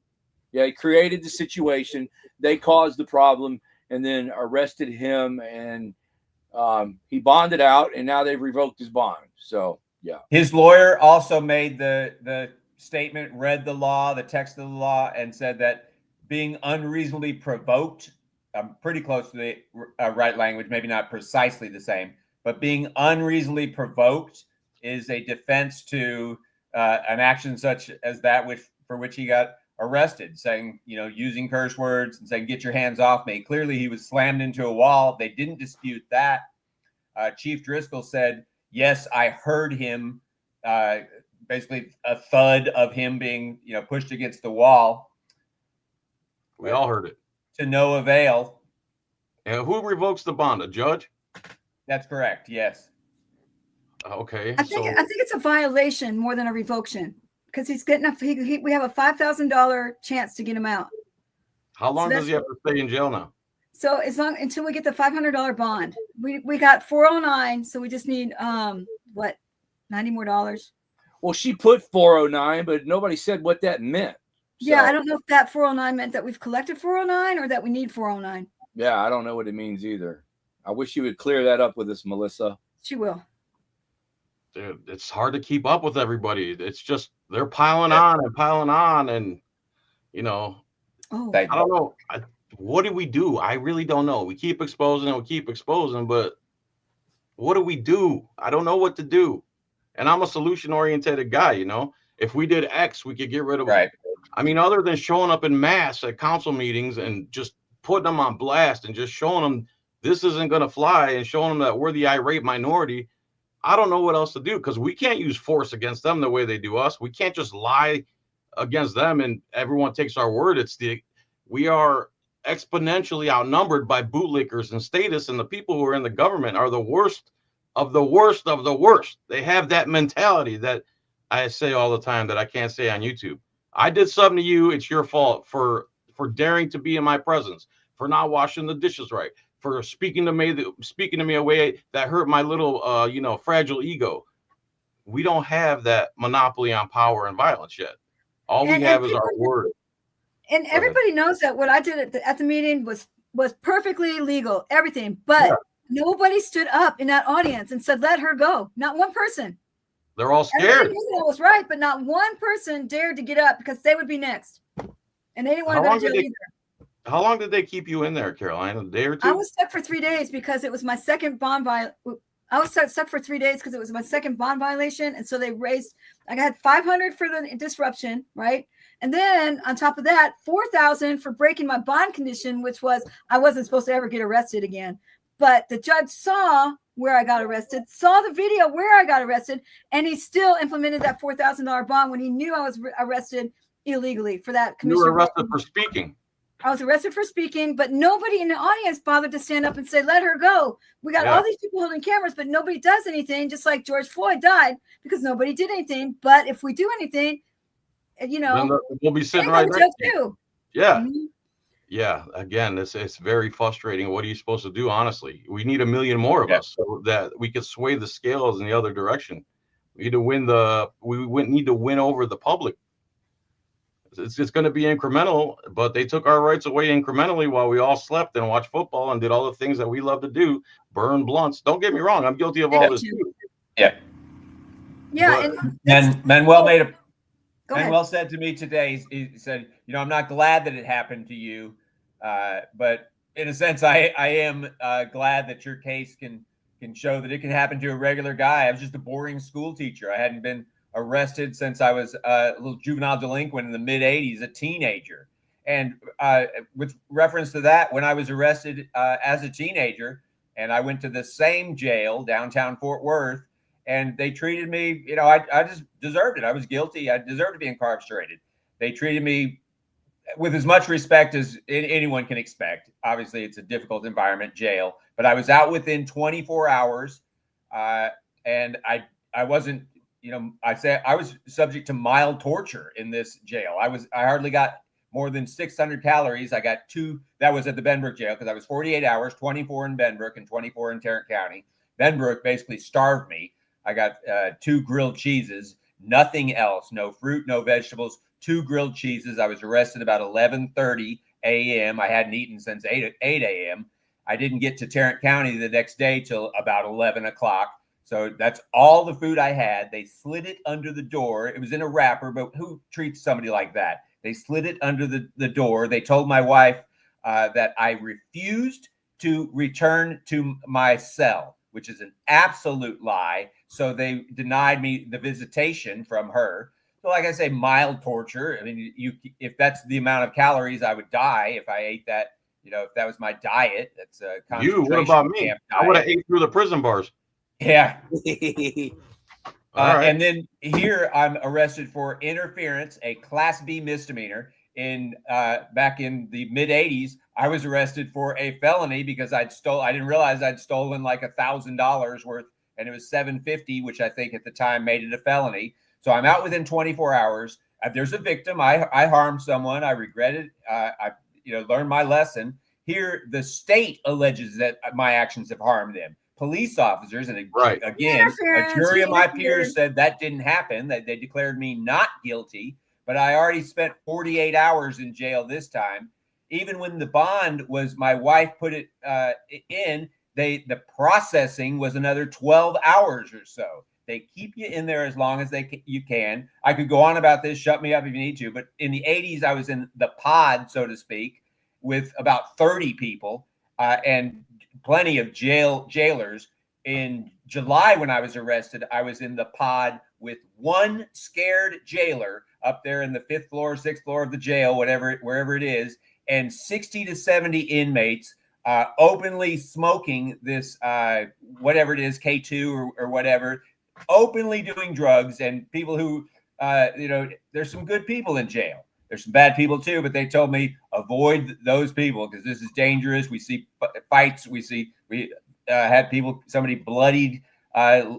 Yeah, he created the situation. They caused the problem and then arrested him, and he bonded out, and now they've revoked his bond. So, yeah. His lawyer also made the statement, read the law, the text of the law, and said that being unreasonably provoked, I'm pretty close to the right language, maybe not precisely the same, but being unreasonably provoked is a defense to an action such as that for which he got arrested, saying, using curse words and saying, get your hands off me. Clearly, he was slammed into a wall. They didn't dispute that. Chief Driscoll said, yes, I heard him, basically a thud of him being, pushed against the wall. We all heard it. To no avail. And who revokes the bond? A judge? That's correct. Yes. Okay. I think it's a violation more than a revocation because he's getting we have a $5,000 chance to get him out. How long does he have to stay in jail now? So until we get the $500 bond, we got 409. So we just need $90 more? Well, she put 409, but nobody said what that meant. Yeah, I don't know if that 409 meant that we've collected 409 or that we need 409. Yeah, I don't know what it means either. I wish you would clear that up with us, Melissa. She will. Dude, it's hard to keep up with everybody. It's just they're piling on, and I don't know. What do we do? I really don't know. We keep exposing, but What do we do? I don't know what to do. And I'm a solution oriented guy, you know. If we did X, we could get rid of Right. I mean, other than showing up in mass at council meetings and just putting them on blast and just showing them this isn't going to fly and showing them that we're the irate minority, I don't know what else to do, because we can't use force against them the way they do us. We can't just lie against them and everyone takes our word. We are exponentially outnumbered by bootlickers and statists, and the people who are in the government are the worst of the worst of the worst. They have that mentality that I say all the time that I can't say on YouTube. I did something to you, it's your fault for daring to be in my presence, for not washing the dishes right, for speaking to me a way that hurt my little fragile ego. We don't have that monopoly on power and violence yet. All we have is our word. And everybody knows that what I did at the meeting was perfectly legal, everything. But nobody stood up in that audience and said, let her go. Not one person. They're all scared. Everybody knew that was right, but not one person dared to get up because they would be next. And they didn't want to go to jail either. How long did they keep you in there, Caroline? A day or two? I was stuck for 3 days because it was my second bond violation. I was stuck for 3 days because it was my second bond violation. And so they raised, I got 500 for the disruption, right? And then on top of that, 4,000 for breaking my bond condition, which was I wasn't supposed to ever get arrested again. But the judge saw where I got arrested, saw the video where I got arrested, and he still implemented that $4,000 bond when he knew I was arrested illegally for that commission. You were arrested for speaking. I was arrested for speaking, but nobody in the audience bothered to stand up and say, let her go. We got all these people holding cameras, but nobody does anything, just like George Floyd died because nobody did anything. But if we do anything, we'll be sitting right next to you. Yeah. Mm-hmm. Yeah. Again, it's very frustrating. What are you supposed to do? Honestly, we need 1 million more of us so that we could sway the scales in the other direction. We need to win over the public. It's going to be incremental, but they took our rights away incrementally while we all slept and watched football and did all the things that we love to do, burn blunts. Don't get me wrong. I'm guilty of all this too. Yeah. Yeah. And Manuel said to me today, he said, I'm not glad that it happened to you, but in a sense, I am glad that your case can show that it can happen to a regular guy. I was just a boring school teacher. I hadn't been arrested since I was a little juvenile delinquent in the mid 80s, a teenager. And with reference to that, when I was arrested as a teenager, and I went to the same jail, downtown Fort Worth, and they treated me, I just deserved it. I was guilty. I deserved to be incarcerated. They treated me with as much respect as anyone can expect. Obviously, it's a difficult environment, jail, but I was out within 24 hours. And I wasn't, I was subject to mild torture in this jail. I hardly got more than 600 calories. I got 2, that was at the Benbrook jail because I was 48 hours, 24 in Benbrook and 24 in Tarrant County. Benbrook basically starved me. I got 2 grilled cheeses, nothing else, no fruit, no vegetables, 2 grilled cheeses. I was arrested about 11:30 a.m. I hadn't eaten since 8 a.m. I didn't get to Tarrant County the next day till about 11 o'clock. So that's all the food I had. They slid it under the door. It was in a wrapper, but who treats somebody like that? They slid it under the door. They told my wife that I refused to return to my cell, which is an absolute lie. So they denied me the visitation from her. So like I say, mild torture. I mean, if that's the amount of calories I would die if I ate that, if that was my diet, that's a concentration what about me? diet. I would have ate through the prison bars. Yeah. Right. And then here I'm arrested for interference, a Class B misdemeanor. Back in the mid 80s, I was arrested for a felony because I didn't realize I'd stolen like $1,000 worth, and it was $750, which I think at the time made it a felony. So I'm out within 24 hours. There's a victim. I harmed someone. I regret it. I learned my lesson. Here, the state alleges that my actions have harmed them. Police officers, and again, a jury of my peers said that didn't happen, that they declared me not guilty, but I already spent 48 hours in jail this time. Even when the bond was, my wife put it in, the processing was another 12 hours or so. They keep you in there as long as you can. I could go on about this, shut me up if you need to, but in the 80s, I was in the pod, so to speak, with about 30 people and plenty of jailers. in July when I was arrested, I was in the pod with one scared jailer up there in the 5th floor, 6th floor of the jail, wherever it is, and 60 to 70 inmates openly smoking this, whatever it is, K2 or whatever, openly doing drugs, and people who, there's some good people in jail. There's some bad people too, but they told me avoid those people because this is dangerous. We see fights. We had somebody bloodied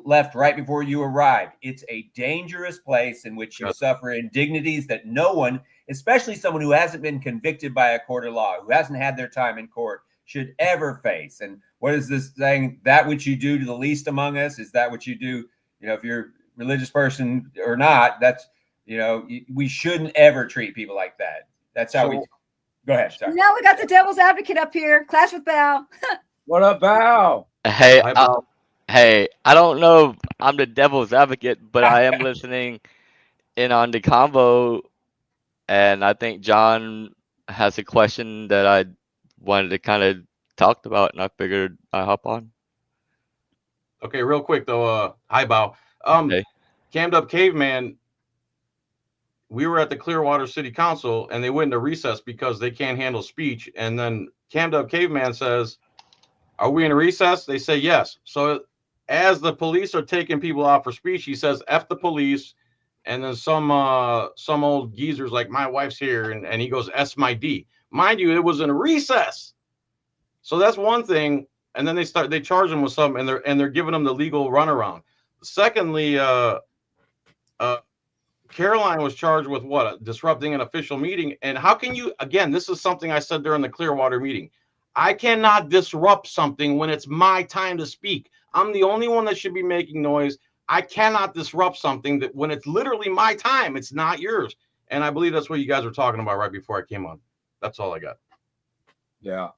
left right before you arrived. It's a dangerous place in which you suffer indignities that no one, especially someone who hasn't been convicted by a court of law, who hasn't had their time in court, should ever face. And what is this saying? That which you do to the least among us is that what you do, if you're a religious person or not, that's, we shouldn't ever treat people like that. That's how we go ahead. Sorry. Now we got the devil's advocate up here. Clash with Bow. What up, Bow? Hey, I don't know if I'm the devil's advocate, but I am listening in on the convo, and I think John has a question that I wanted to kind of talk about, and I figured I'd hop on. Okay, real quick though, hi Bow. Hey. Cammed Up Caveman, we were at the Clearwater City Council and they went into recess because they can't handle speech. And then Cammed Up Caveman says, are we in recess? They say yes. So as the police are taking people out for speech, he says, F the police. And then some old geezer's like, my wife's here. And he goes, S my D. Mind you, it was in recess. So that's one thing. And then they charge him with something and they're giving him the legal runaround. Secondly, Caroline was charged with what? Disrupting an official meeting. And how can you, again, this is something I said during the Clearwater meeting. I cannot disrupt something when it's my time to speak. I'm the only one that should be making noise. I cannot disrupt something that when it's literally my time, it's not yours. And I believe that's what you guys were talking about right before I came on. That's all I got. Yeah.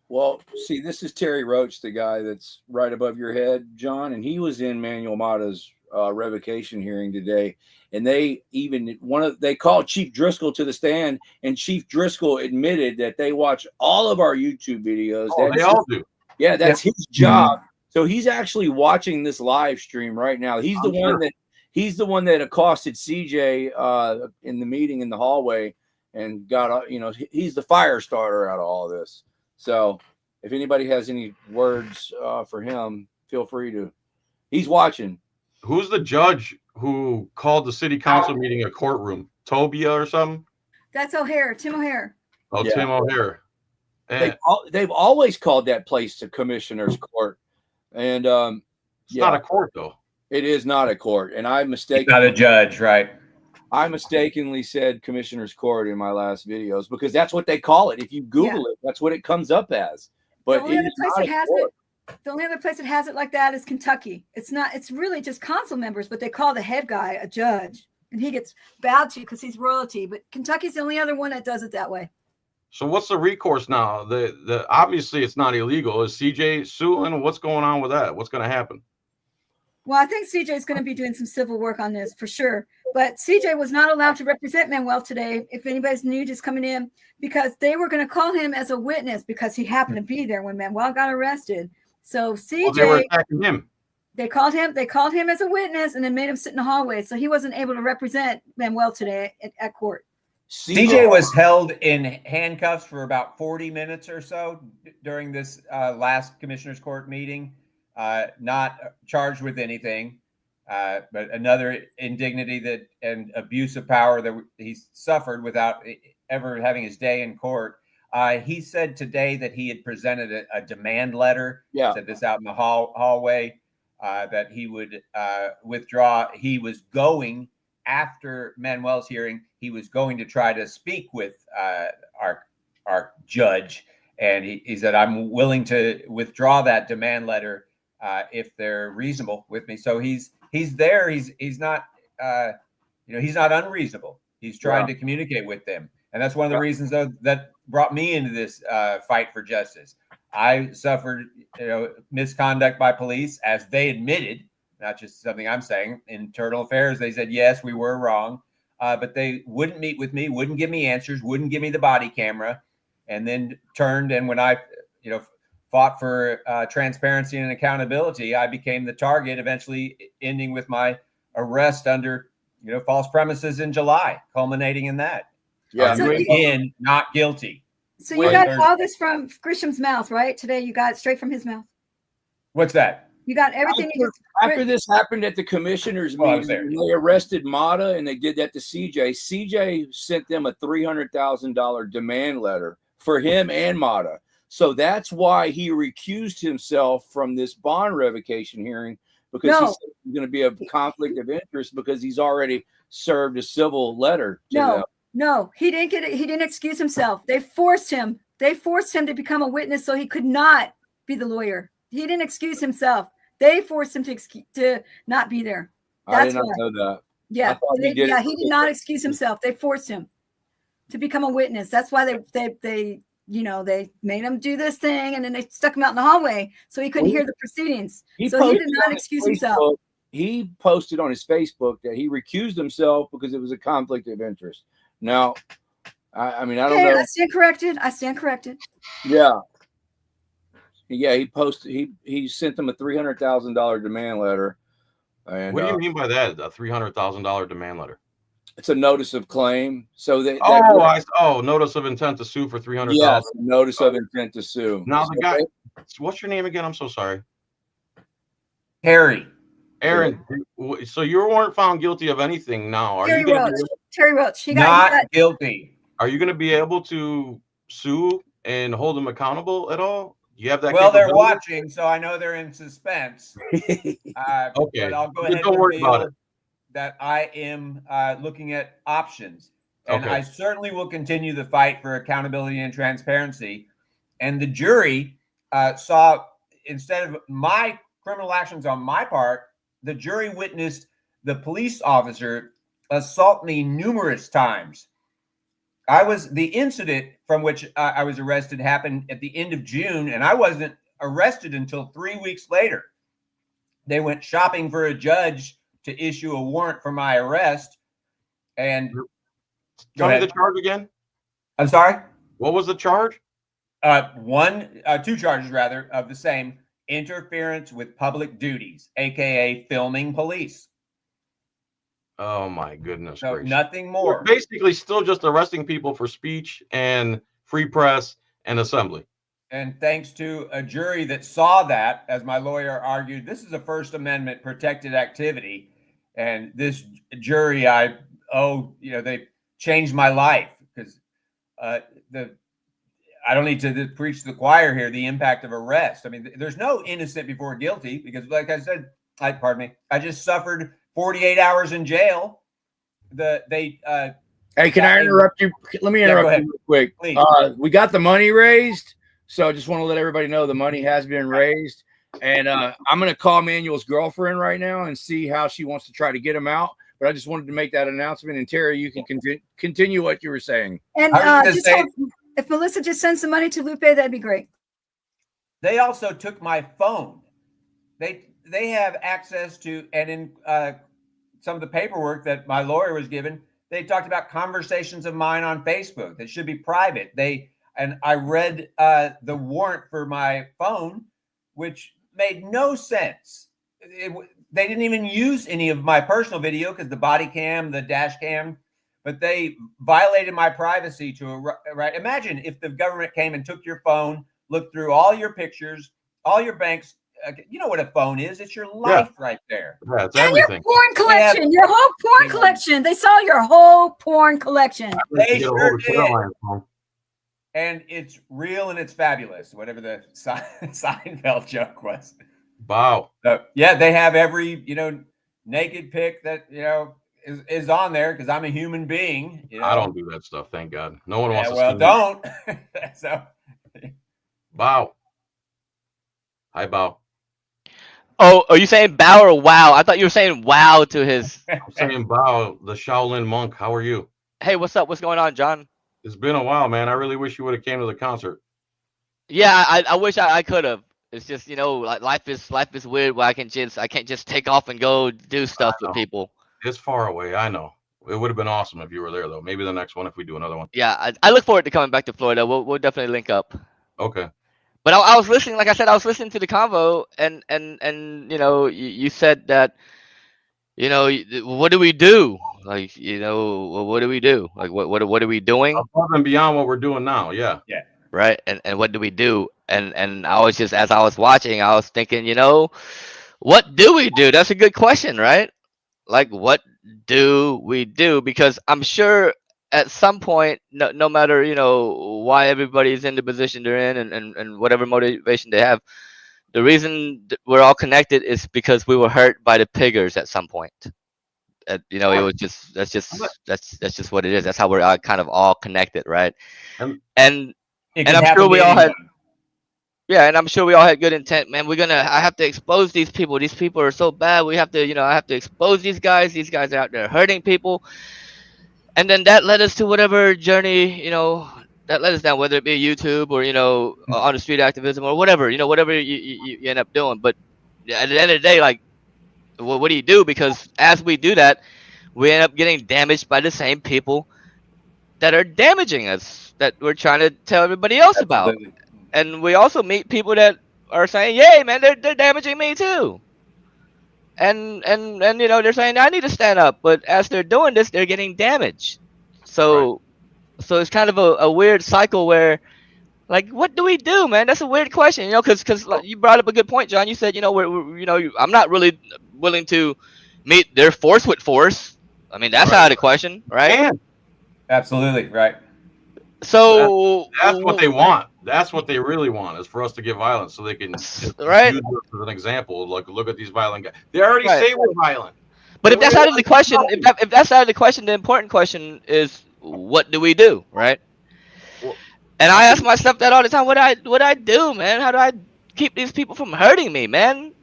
Well, see, this is Terry Roach, the guy that's right above your head, John, and he was in Manuel Mata's revocation hearing today, and they called Chief Driscoll to the stand, and Chief Driscoll admitted that they watch all of our YouTube videos. They all do. Yeah, that's his job. So he's actually watching this live stream right now. He's the one that accosted CJ in the meeting in the hallway and got he's the fire starter out of all this. So if anybody has any words for him, feel free to. He's watching. Who's the judge who called the city council meeting a courtroom? Tobia or something? That's O'Hare, Tim O'Hare. Oh, yeah. Tim O'Hare. They've always called that place the commissioner's court. And it's not a court, though. It is not a court. And I mistakenly. Not a judge, right? I mistakenly said commissioner's court in my last videos because that's what they call it. If you Google it, that's what it comes up as. But the only other place that has it like that is Kentucky. It's really just council members, but they call the head guy a judge and he gets bowed to because he's royalty. But Kentucky's the only other one that does it that way. So what's the recourse now? The obviously it's not illegal. Is CJ suing? What's going on with that? What's going to happen? Well, I think CJ is going to be doing some civil work on this for sure. But CJ was not allowed to represent Manuel today. If anybody's new just coming in, because they were going to call him as a witness because he happened to be there when Manuel got arrested. So CJ, they were attacking him. They called him as a witness and then made him sit in the hallway. So he wasn't able to represent Manuel today at court. CJ was held in handcuffs for about 40 minutes or so during this last commissioner's court meeting. Not charged with anything, but another indignity and abuse of power that he suffered without ever having his day in court. He said today that he had presented a demand letter. Yeah. Said this out in the hallway that he would withdraw. He was going after Manuel's hearing. He was going to try to speak with our judge, and he said, "I'm willing to withdraw that demand letter if they're reasonable with me." So he's there. He's not he's not unreasonable. He's trying to communicate with them, and that's one of the reasons though that brought me into this fight for justice. I suffered misconduct by police, as they admitted, not just something I'm saying. Internal affairs, they said yes, we were wrong, but they wouldn't meet with me, wouldn't give me answers, wouldn't give me the body camera, and then turned. And when I fought for transparency and accountability, I became the target, eventually ending with my arrest under, false premises in July, culminating in that. Yeah. So again, not guilty. So you got all this from Grisham's mouth, right? Today you got it straight from his mouth. What's that? You got everything. After this happened at the commissioners' meeting, they arrested Mata and they did that to CJ. CJ sent them a $300,000 demand letter for him and Mata. So that's why he recused himself from this bond revocation hearing, because he said it's going to be a conflict of interest because he's already served a civil letter to them. No, he didn't get it. He didn't excuse himself. They forced him. They forced him to become a witness so he could not be the lawyer. He didn't excuse himself. They forced him to not be there. I did not know that. Yeah, he did not excuse himself. They forced him to become a witness. That's why they made him do this thing, and then they stuck him out in the hallway so he couldn't hear the proceedings. So he did not excuse himself. He posted on his Facebook that he recused himself because it was a conflict of interest. Now, I mean, I don't know. I stand corrected. Yeah. Yeah, he posted. He sent them a $300,000 demand letter. And what do you mean by that? A $300,000 demand letter? It's a notice of claim. So that notice of intent to sue for $300,000. Yes, notice of intent to sue. Now the guy. What's your name again? I'm so sorry. Harry. Aaron. So you weren't found guilty of anything. Now are you going to? Terry Roach. He got guilty. Are you going to be able to sue and hold him accountable at all? You have that. Well, they're watching, so I know they're in suspense. Okay, but I'll go ahead and reveal that I am looking at options, and I certainly will continue the fight for accountability and transparency. And the jury saw, instead of my criminal actions on my part, the jury witnessed the police officer assault me numerous times. The incident from which I was arrested happened at the end of June, and I wasn't arrested until 3 weeks later. They went shopping for a judge to issue a warrant for my arrest. And tell me the charge again. I'm sorry? What was the charge? Two charges rather of the same: interference with public duties, aka filming police. Oh my goodness! So nothing more. We're basically still just arresting people for speech and free press and assembly. And thanks to a jury that saw that, as my lawyer argued, this is a First Amendment protected activity, and this jury, they changed my life, because I don't need to preach to the choir here the impact of arrest. I mean, there's no innocent before guilty, because, like I said, I just suffered 48 hours in jail. Hey, can I interrupt you? Let me interrupt you real quick. Please. We got the money raised, so I just want to let everybody know the money has been raised. And I'm going to call Manuel's girlfriend right now and see how she wants to try to get him out. But I just wanted to make that announcement. And Terry, you can continue what you were saying. And if Melissa just sends some money to Lupe, that'd be great. They also took my phone. They have access to, and in some of the paperwork that my lawyer was given, they talked about conversations of mine on Facebook that should be private. And I read the warrant for my phone, which made no sense. They didn't even use any of my personal video, because the body cam, the dash cam, but they violated my privacy right. Imagine if the government came and took your phone, looked through all your pictures, all your banks. You know what a phone is? It's your life right there. Yeah, it's everything. Your porn collection, your whole porn collection. They saw your whole porn collection. They sure did. And it's real and it's fabulous. Whatever the Seinfeld joke was. Wow. Yeah, they have every naked pic that is on there, because I'm a human being. I don't do that stuff. Thank God. No one wants to. Well, don't. So. Bow. I bow. Oh, are you saying bow or wow? I thought you were saying wow to his. I'm saying bow. The Shaolin monk. How are you? Hey, what's up? What's going on, John? It's been a while, man. I really wish you would have came to the concert. Yeah, I wish I could have. It's just, like life is weird where I can't just take off and go do stuff with people. It's far away. I know. It would have been awesome if you were there, though. Maybe the next one if we do another one. Yeah, I look forward to coming back to Florida. We'll definitely link up. Okay. But I was listening, like I said, I was listening to the convo, and you know, you said that, you know, what do we do? Like, you know, what do we do? Like, what are we doing? Above and beyond what we're doing now. Yeah. Yeah. Right? And what do we do? And I was just, as I was watching, I was thinking, you know, what do we do? That's a good question, right? Like, what do we do? Because I'm sure at some point, no matter, you know, why everybody's in the position they're in, and whatever motivation they have, the reason we're all connected is because we were hurt by the piggers at some point. You know, it was just, that's just what it is. That's how we're kind of all connected, right? And And It and can I'm happen sure we to all had, anyone. yeah, and I'm sure we all had good intent, man. I have to expose these people. These people are so bad. We have to, you know, I have to expose these guys. These guys are out there hurting people. And then that led us to whatever journey, you know, that led us down, whether it be YouTube or, you know, on the street activism or whatever, you know, whatever you end up doing. But at the end of the day, like, what do you do? Because as we do that, we end up getting damaged by the same people that are damaging us, that we're trying to tell everybody else about. Absolutely. And we also meet people that are saying, "Yay, man, they're damaging me too." And you know, they're saying I need to stand up, but as they're doing this, they're getting damaged. right. So it's kind of a weird cycle where, like, what do we do, man? That's a weird question, you know, because like, you brought up a good point, John. You said, you know, we're you know, I'm not really willing to meet their force with force. I mean, that's Right. out of the question, right? And Absolutely. Right. So that's what they want. That's what they really want, is for us to get violence so they can just right, use us as an example. Like, look at these violent guys. They already right. say we're violent. But if that's out of the question, if that's out of the question, the important question is, what do we do, right? Well, And I ask myself that all the time. What I do, man? How do I keep these people from hurting me, man?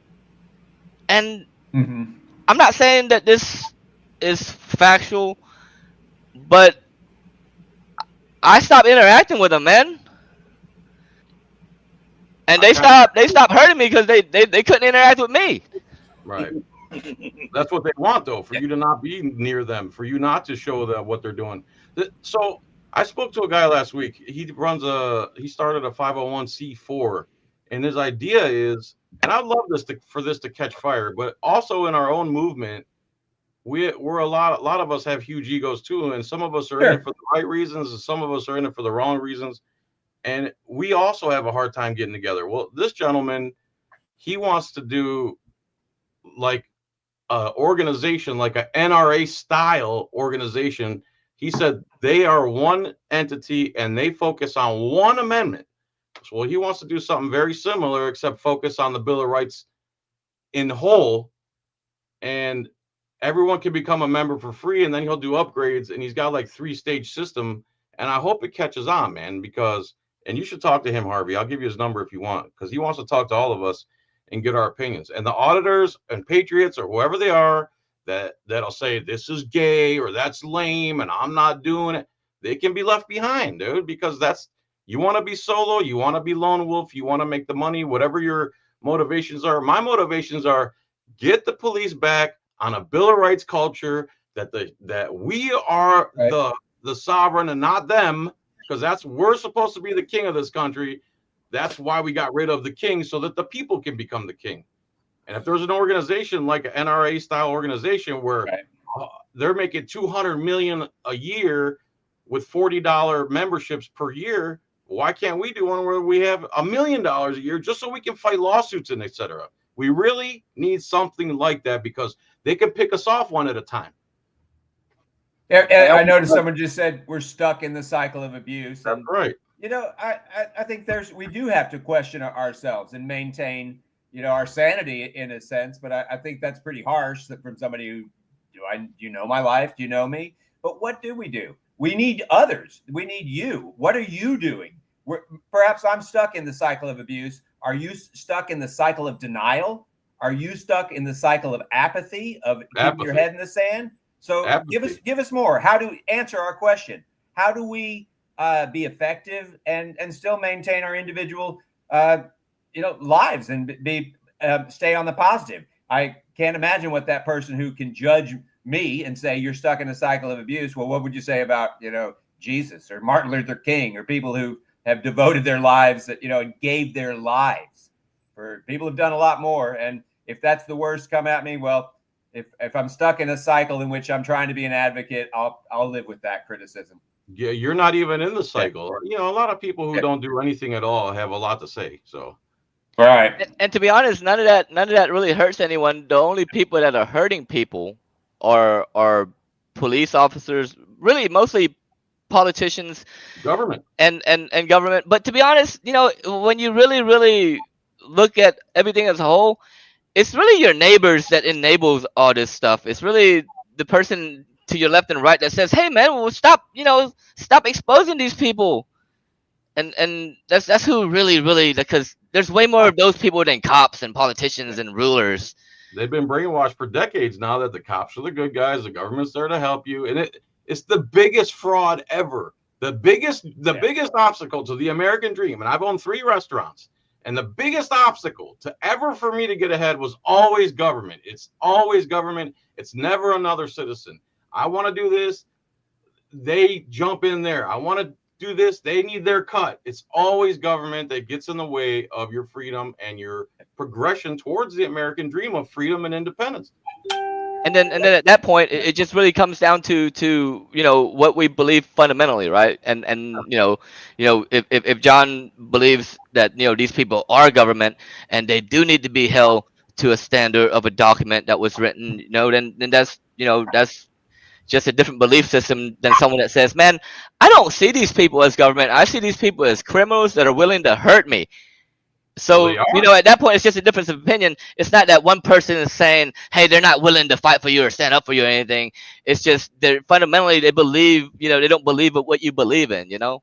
And I'm not saying that this is factual, but I stopped interacting with them, man. And they stopped hurting me because they couldn't interact with me. Right. That's what they want, though, for you to not be near them, for you not to show them what they're doing. So I spoke to a guy last week. He started a 501c4, and his idea is, and I'd love for this to catch fire, but also in our own movement, we're a lot of us have huge egos too, and some of us are in it for the right reasons, and some of us are in it for the wrong reasons, and we also have a hard time getting together. Well, this gentleman, he wants to do like organization, like a NRA style organization. He said they are one entity and they focus on one amendment. So he wants to do something very similar, except focus on the Bill of Rights in whole, and everyone can become a member for free, and then he'll do upgrades, and he's got like 3-stage system, and I hope it catches on, man, because, and you should talk to him, Harvey. I'll give you his number if you want, because he wants to talk to all of us and get our opinions. And the auditors and patriots or whoever they are that'll say this is gay or that's lame and I'm not doing it, they can be left behind, dude, because you want to be solo, you want to be lone wolf, you want to make the money, whatever your motivations are. My motivations are get the police back on a Bill of Rights culture, that we are right, the sovereign and not them, because we're supposed to be the king of this country. That's why we got rid of the king, so that the people can become the king. And if there's an organization like an NRA style organization where they're making $200 million a year with $40 memberships per year, why can't we do one where we have $1 million a year just so we can fight lawsuits and etc.? We really need something like that because they can pick us off one at a time. I noticed someone just said we're stuck in the cycle of abuse. That's right. You know, I think we do have to question ourselves and maintain, you know, our sanity in a sense. But I think that's pretty harsh from somebody who, do you know my life? Do you know me? But what do? We need others. We need you. What are you doing? Perhaps I'm stuck in the cycle of abuse. Are you stuck in the cycle of denial? Are you stuck in the cycle of apathy, of keeping your head in the sand? So give us more. How do we answer our question? How do we be effective and still maintain our individual lives and stay on the positive? I can't imagine what that person who can judge me and say you're stuck in a cycle of abuse. Well, what would you say about Jesus or Martin Luther King or people who have devoted their lives, that, you know, and gave their lives. For people have done a lot more. And if that's the worst, come at me. Well, if I'm stuck in a cycle in which I'm trying to be an advocate, I'll live with that criticism. Yeah, you're not even in the cycle. You know, a lot of people who don't do anything at all have a lot to say. So, right. And to be honest, none of that really hurts anyone. The only people that are hurting people are police officers, really mostly politicians, government, and government. But to be honest, you know, when you really look at everything as a whole, it's really your neighbors that enables all this stuff. It's really the person to your left and right that says, "Hey, man, well, stop exposing these people." And that's who really, because there's way more of those people than cops and politicians and rulers. They've been brainwashed for decades now that the cops are the good guys, the government's there to help you, and it's the biggest fraud ever. The biggest obstacle to the American dream, and I've owned 3 restaurants, and the biggest obstacle to ever for me to get ahead was always government. It's always government. It's never another citizen. I want to do this, they jump in there. I want to do this, they need their cut. It's always government that gets in the way of your freedom and your progression towards the American dream of freedom and independence. And then at that point, it just really comes down to you know what we believe fundamentally, right? And you know if John believes that, you know, these people are government and they do need to be held to a standard of a document that was written, you know, then that's, you know, that's just a different belief system than someone that says, man, I don't see these people as government. I see these people as criminals that are willing to hurt me. So, you know, at that point, it's just a difference of opinion. It's not that one person is saying, hey, they're not willing to fight for you or stand up for you or anything. It's just they're fundamentally, they believe, you know, they don't believe in what you believe in, you know?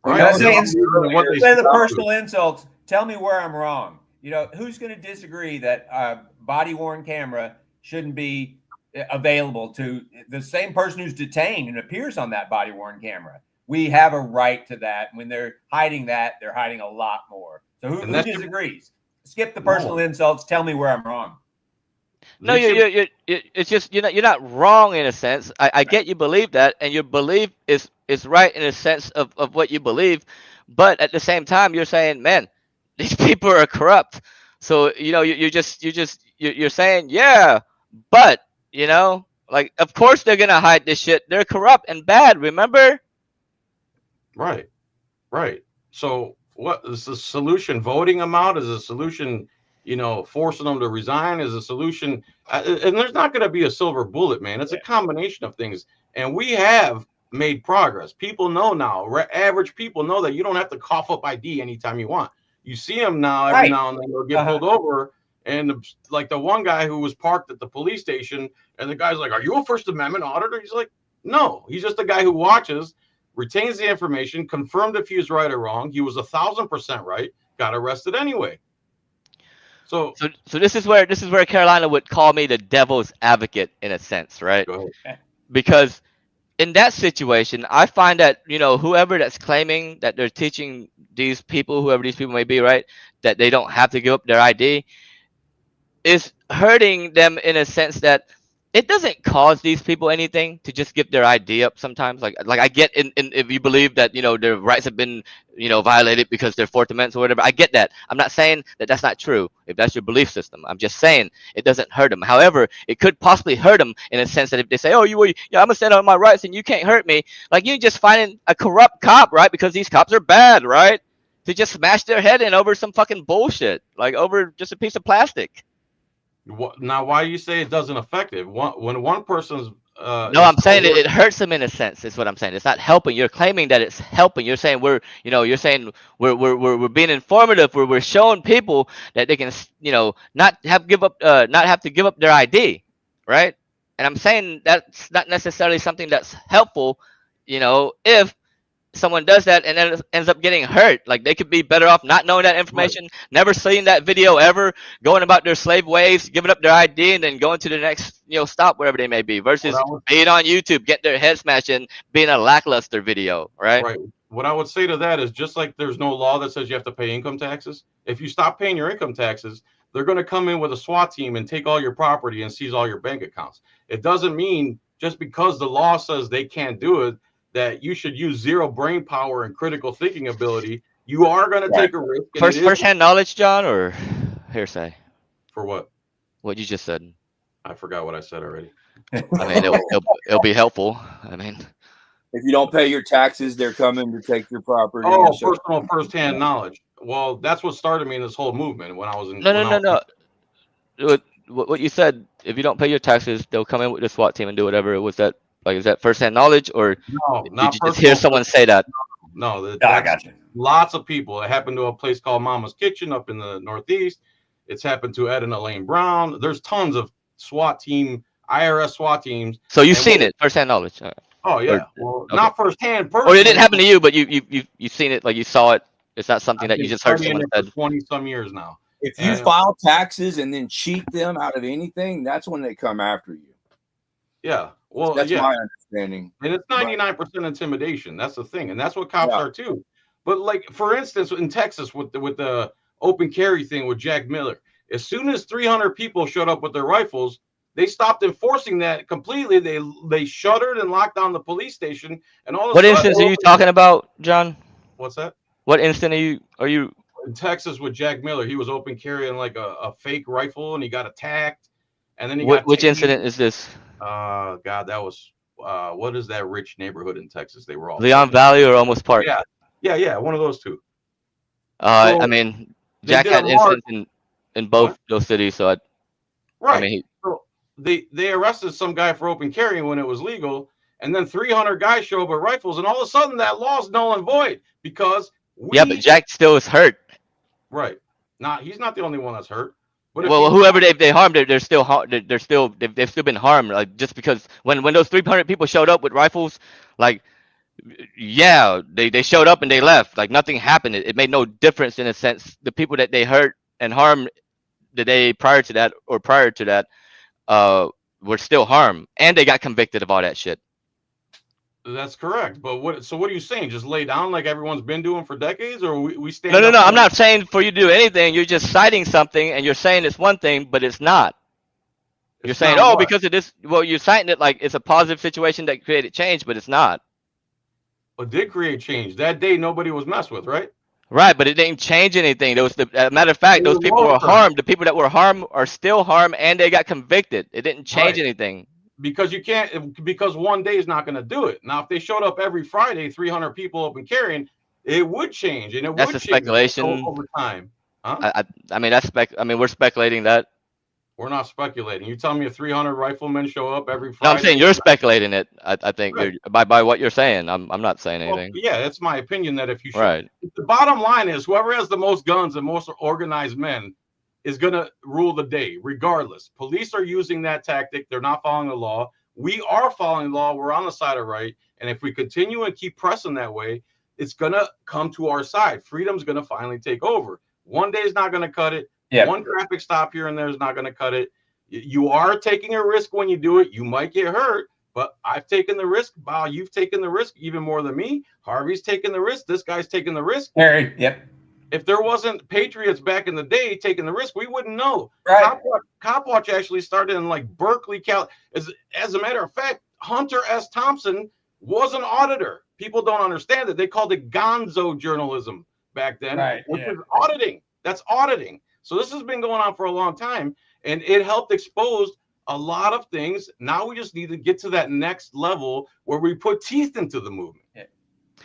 Right. Say the personal insults. Tell me where I'm wrong. You know, who's going to disagree that a body-worn camera shouldn't be available to the same person who's detained and appears on that body-worn camera? We have a right to that. When they're hiding that, they're hiding a lot more. So who disagrees? Skip the personal insults. Tell me where I'm wrong. No, you're it's just you're not wrong in a sense. I get you believe that, and your belief is right in a sense of what you believe, but at the same time you're saying, man, these people are corrupt. So, you know, you're saying, yeah, but, you know, like, of course they're gonna hide this shit. They're corrupt and bad, remember? Right. So what is the solution? Voting them out? Is the solution, you know, forcing them to resign? Is the solution? And there's not going to be a silver bullet, man. It's a combination of things. And we have made progress. People know now, average people know that you don't have to cough up ID anytime you want. You see them now, every now and then they'll get pulled over. And like the one guy who was parked at the police station, and the guy's like, are you a First Amendment auditor? He's like, no, he's just a guy who watches, retains the information, confirmed if he was right or wrong. He was 1,000% right, got arrested anyway. So this is where Carolina would call me the devil's advocate in a sense, right? Because in that situation, I find that, you know, whoever that's claiming that they're teaching these people, whoever these people may be, right, that they don't have to give up their ID, is hurting them in a sense that it doesn't cause these people anything to just give their ID up sometimes. Like I get in if you believe that, you know, their rights have been, you know, violated because they're Fourth Amendment or whatever. I get that. I'm not saying that that's not true if that's your belief system. I'm just saying it doesn't hurt them. However, it could possibly hurt them in a sense that if they say, oh, I'm gonna stand on my rights and you can't hurt me, like you just finding a corrupt cop, right? Because these cops are bad, right? To just smash their head in over some fucking bullshit, like over just a piece of plastic. Now, why do you say it doesn't affect it? When one person's no, I'm saying it hurts them in a sense. Is what I'm saying. It's not helping. You're claiming that it's helping. You're saying we're being informative. We're showing people that they can, you know, not have to give up their ID, right? And I'm saying that's not necessarily something that's helpful, you know, if someone does that and then ends up getting hurt. Like, they could be better off not knowing that information, never seeing that video ever, going about their slave ways, giving up their ID, and then going to the next, you know, stop wherever they may be, versus being on YouTube, get their head smashed and being a lackluster video, right? Right. What I would say to that is, just like there's no law that says you have to pay income taxes, if you stop paying your income taxes, they're going to come in with a SWAT team and take all your property and seize all your bank accounts. It doesn't mean just because the law says they can't do it, that you should use zero brain power and critical thinking ability, you are going to take a risk. And First-hand knowledge, John, or hearsay? For what? What you just said. I forgot what I said already. I mean, it'll be helpful. I mean, if you don't pay your taxes, they're coming to take your property. Oh, personal first-hand knowledge. Well, that's what started me in this whole movement when I was in. No. What you said, if you don't pay your taxes, they'll come in with the SWAT team and do whatever. Was that like, is that first-hand knowledge, or no, did you just hear someone say that? No, I got you. Lots of people. It happened to a place called Mama's Kitchen up in the Northeast. It's happened to Ed and Elaine Brown. There's tons of SWAT team, IRS SWAT teams. So you've seen it, first-hand knowledge. Oh yeah, well, not firsthand. Or it didn't happen to you, but you've seen it, like you saw it. It's not something that you just heard someone said. 20-some years now. If you file taxes and then cheat them out of anything, that's when they come after you. Yeah, well, that's my understanding. And it's 99% intimidation. That's the thing, and that's what cops are too. But like, for instance, in Texas with the open carry thing with Jack Miller, as soon as 300 people showed up with their rifles, they stopped enforcing that completely. They shuttered and locked down the police station. And all. What instance are you talking about, John? What's that? What instant are you? In Texas with Jack Miller, he was open carrying like a fake rifle, and he got attacked. And then he got. Which incident is this? God, that was what is that rich neighborhood in Texas? They were all Leon Valley or Almost Park? Yeah, one of those two. I mean, Jack had incidents in both those cities, so right. I mean, so they arrested some guy for open carrying when it was legal, and then 300 guys show up with rifles, and all of a sudden that law's null and void because but Jack still is hurt. Right. He's not the only one that's hurt. But whoever they harmed, they've still been harmed. Like, just because when those 300 people showed up with rifles, like, yeah, they showed up and they left. Like, nothing happened. It made no difference in a sense. The people that they hurt and harmed the day prior to that were still harmed, and they got convicted of all that shit. That's correct. But what are you saying? Just lay down like everyone's been doing for decades, or we stand? No. I'm not saying for you to do anything. You're just citing something, and you're saying it's one thing, but it's not. You're saying, because of this. Well, you're citing it like it's a positive situation that created change, but it's not. It did create change. That day, nobody was messed with, right? Right, but it didn't change anything. There was matter of fact, those people were harmed. The people that were harmed are still harmed, and they got convicted. It didn't change anything. Because you can't, because one day is not going to do it. Now, if they showed up every Friday, 300 people open carrying, it would change, and that's a speculation over time. Huh? I mean, we're speculating that. We're not speculating. You tell me if 300 riflemen show up every Friday. No, I'm saying you're speculating it. I think by what you're saying. I'm not saying anything. Yeah, that's my opinion. That if you should, right. The bottom line is whoever has the most guns and most organized men is going to rule the day, regardless. Police are using that tactic. They're not following the law. We are following the law. We're on the side of right. And if we continue and keep pressing that way, it's going to come to our side. Freedom's going to finally take over. One day is not going to cut it. Yeah. One traffic stop here and there is not going to cut it. You are taking a risk when you do it. You might get hurt, but I've taken the risk. Wow, you've taken the risk even more than me. Harvey's taking the risk. This guy's taking the risk. Yep. If there wasn't Patriots back in the day taking the risk, we wouldn't know. Right. Cop Watch actually started in like Berkeley, Cal. As a matter of fact, Hunter S. Thompson was an auditor. People don't understand that. They called it gonzo journalism back then, which is auditing. That's auditing. So this has been going on for a long time, and it helped expose a lot of things. Now we just need to get to that next level where we put teeth into the movement. Yeah.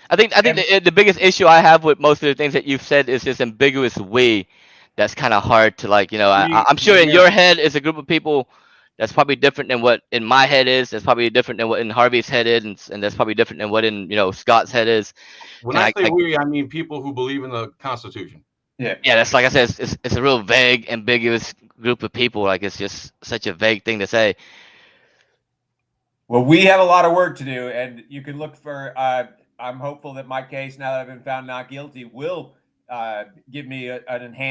I think the biggest issue I have with most of the things that you've said is this ambiguous we that's kind of hard to, like, I'm sure in your head is a group of people that's probably different than what in my head is. That's probably different than what in Harvey's head is, and that's probably different than what in Scott's head is. When I say we, I mean people who believe in the Constitution. Yeah, that's like I said, it's a real vague, ambiguous group of people. Like, it's just such a vague thing to say. Well, we have a lot of work to do, and you can look for. I'm hopeful that my case, now that I've been found not guilty, will give me a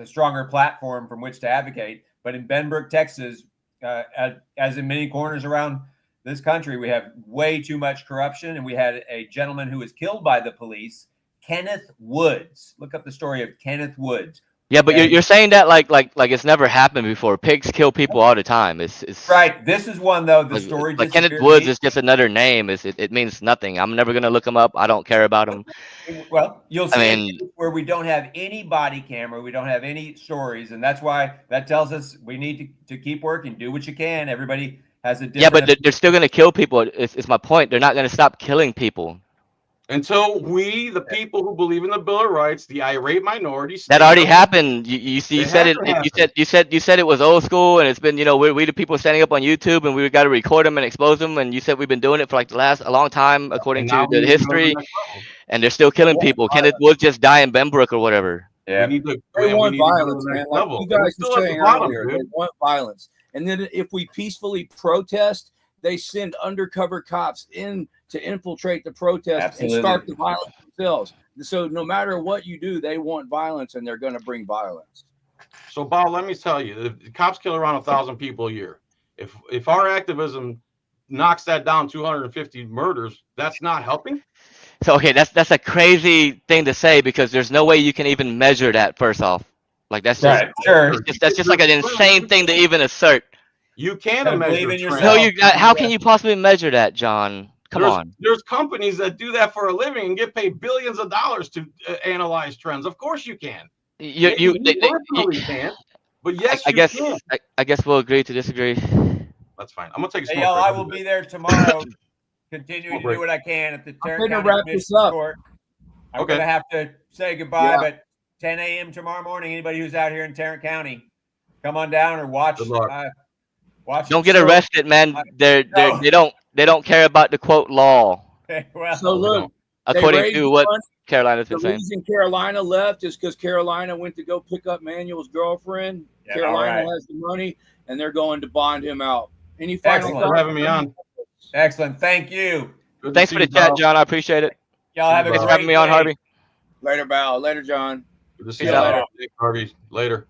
stronger platform from which to advocate. But in Benbrook, Texas, as in many corners around this country, we have way too much corruption, and we had a gentleman who was killed by the police. Kenneth Woods. Look up the story of Kenneth Woods. Yeah, but Okay. you're saying that like it's never happened before. Pigs kill people all the time. It's Right. This is one though. The like, story like Kenneth disappeared. Woods is just another name. It means nothing. I'm never gonna look him up. I don't care about him. Well, you'll I see a mean, case where we don't have any body camera, we don't have any stories, and that's why that tells us we need to keep working, do what you can. Everybody has a different. yeah, but they're still gonna kill people. It's my point. They're not gonna stop killing people. Until we, the people who believe in the Bill of Rights, the irate minority, That stand already up. happened. You It said it. hasn't happened. You said it was old school, and it's been we the people standing up on YouTube, and we got to record them and expose them. And you said we've been doing it for like a long time, according And to now we the need to go to the history, next level. and they're still killing people. Kenneth Woods just died in Benbrook or whatever. Yeah. We need to They and we want need to go to violence, the man. next Like level. you And we're guys still were at the saying bottom, earlier, they dude. want violence. And then if we peacefully protest, they send undercover cops in to infiltrate the protest Absolutely. and start the violence themselves. So no matter what you do, they want violence, and they're going to bring violence. So, Bob, let me tell you, the cops kill around 1,000 people a year. If our activism knocks that down 250 murders, that's not helping. So okay, that's a crazy thing to say because there's no way you can even measure that. First off, like that's just Right. Sure. that's just like an insane thing to even assert. You can Gotta measure believe in trends. No, yourself. how can you possibly measure that, John? Come on. There's companies that do that for a living and get paid billions of dollars to analyze trends. Of course you can. You personally can't, but yes, I you guess can. I guess we'll agree to disagree. That's fine. I'm gonna take a Hey, smoke y'all, break. I will be there tomorrow, continuing to do what I can at the Tarrant gonna County wrap this Commissioner's up. Court. I'm Okay. gonna have to say goodbye, Yeah. but 10 a.m. tomorrow morning. Anybody who's out here in Tarrant County, come on down or watch. Good luck. Watch. Don't the get show. arrested, man. No. They don't care about the quote law, Well, So look, they according raised to the what money. Carolina's The been saying. reason Carolina left is because Carolina went to go pick up Manuel's girlfriend. Yeah, Carolina all right. has the money, and they're going to bond him out. Any final Excellent. Thanks for thoughts? having me on. excellent. Thank you. Good to Thanks see for the you, chat, Bob. John. I appreciate it. Y'all have a Thanks great for having me on, day. Harvey. Later, Bow. Later, John. Good to see See you, you later. Harvey. Later.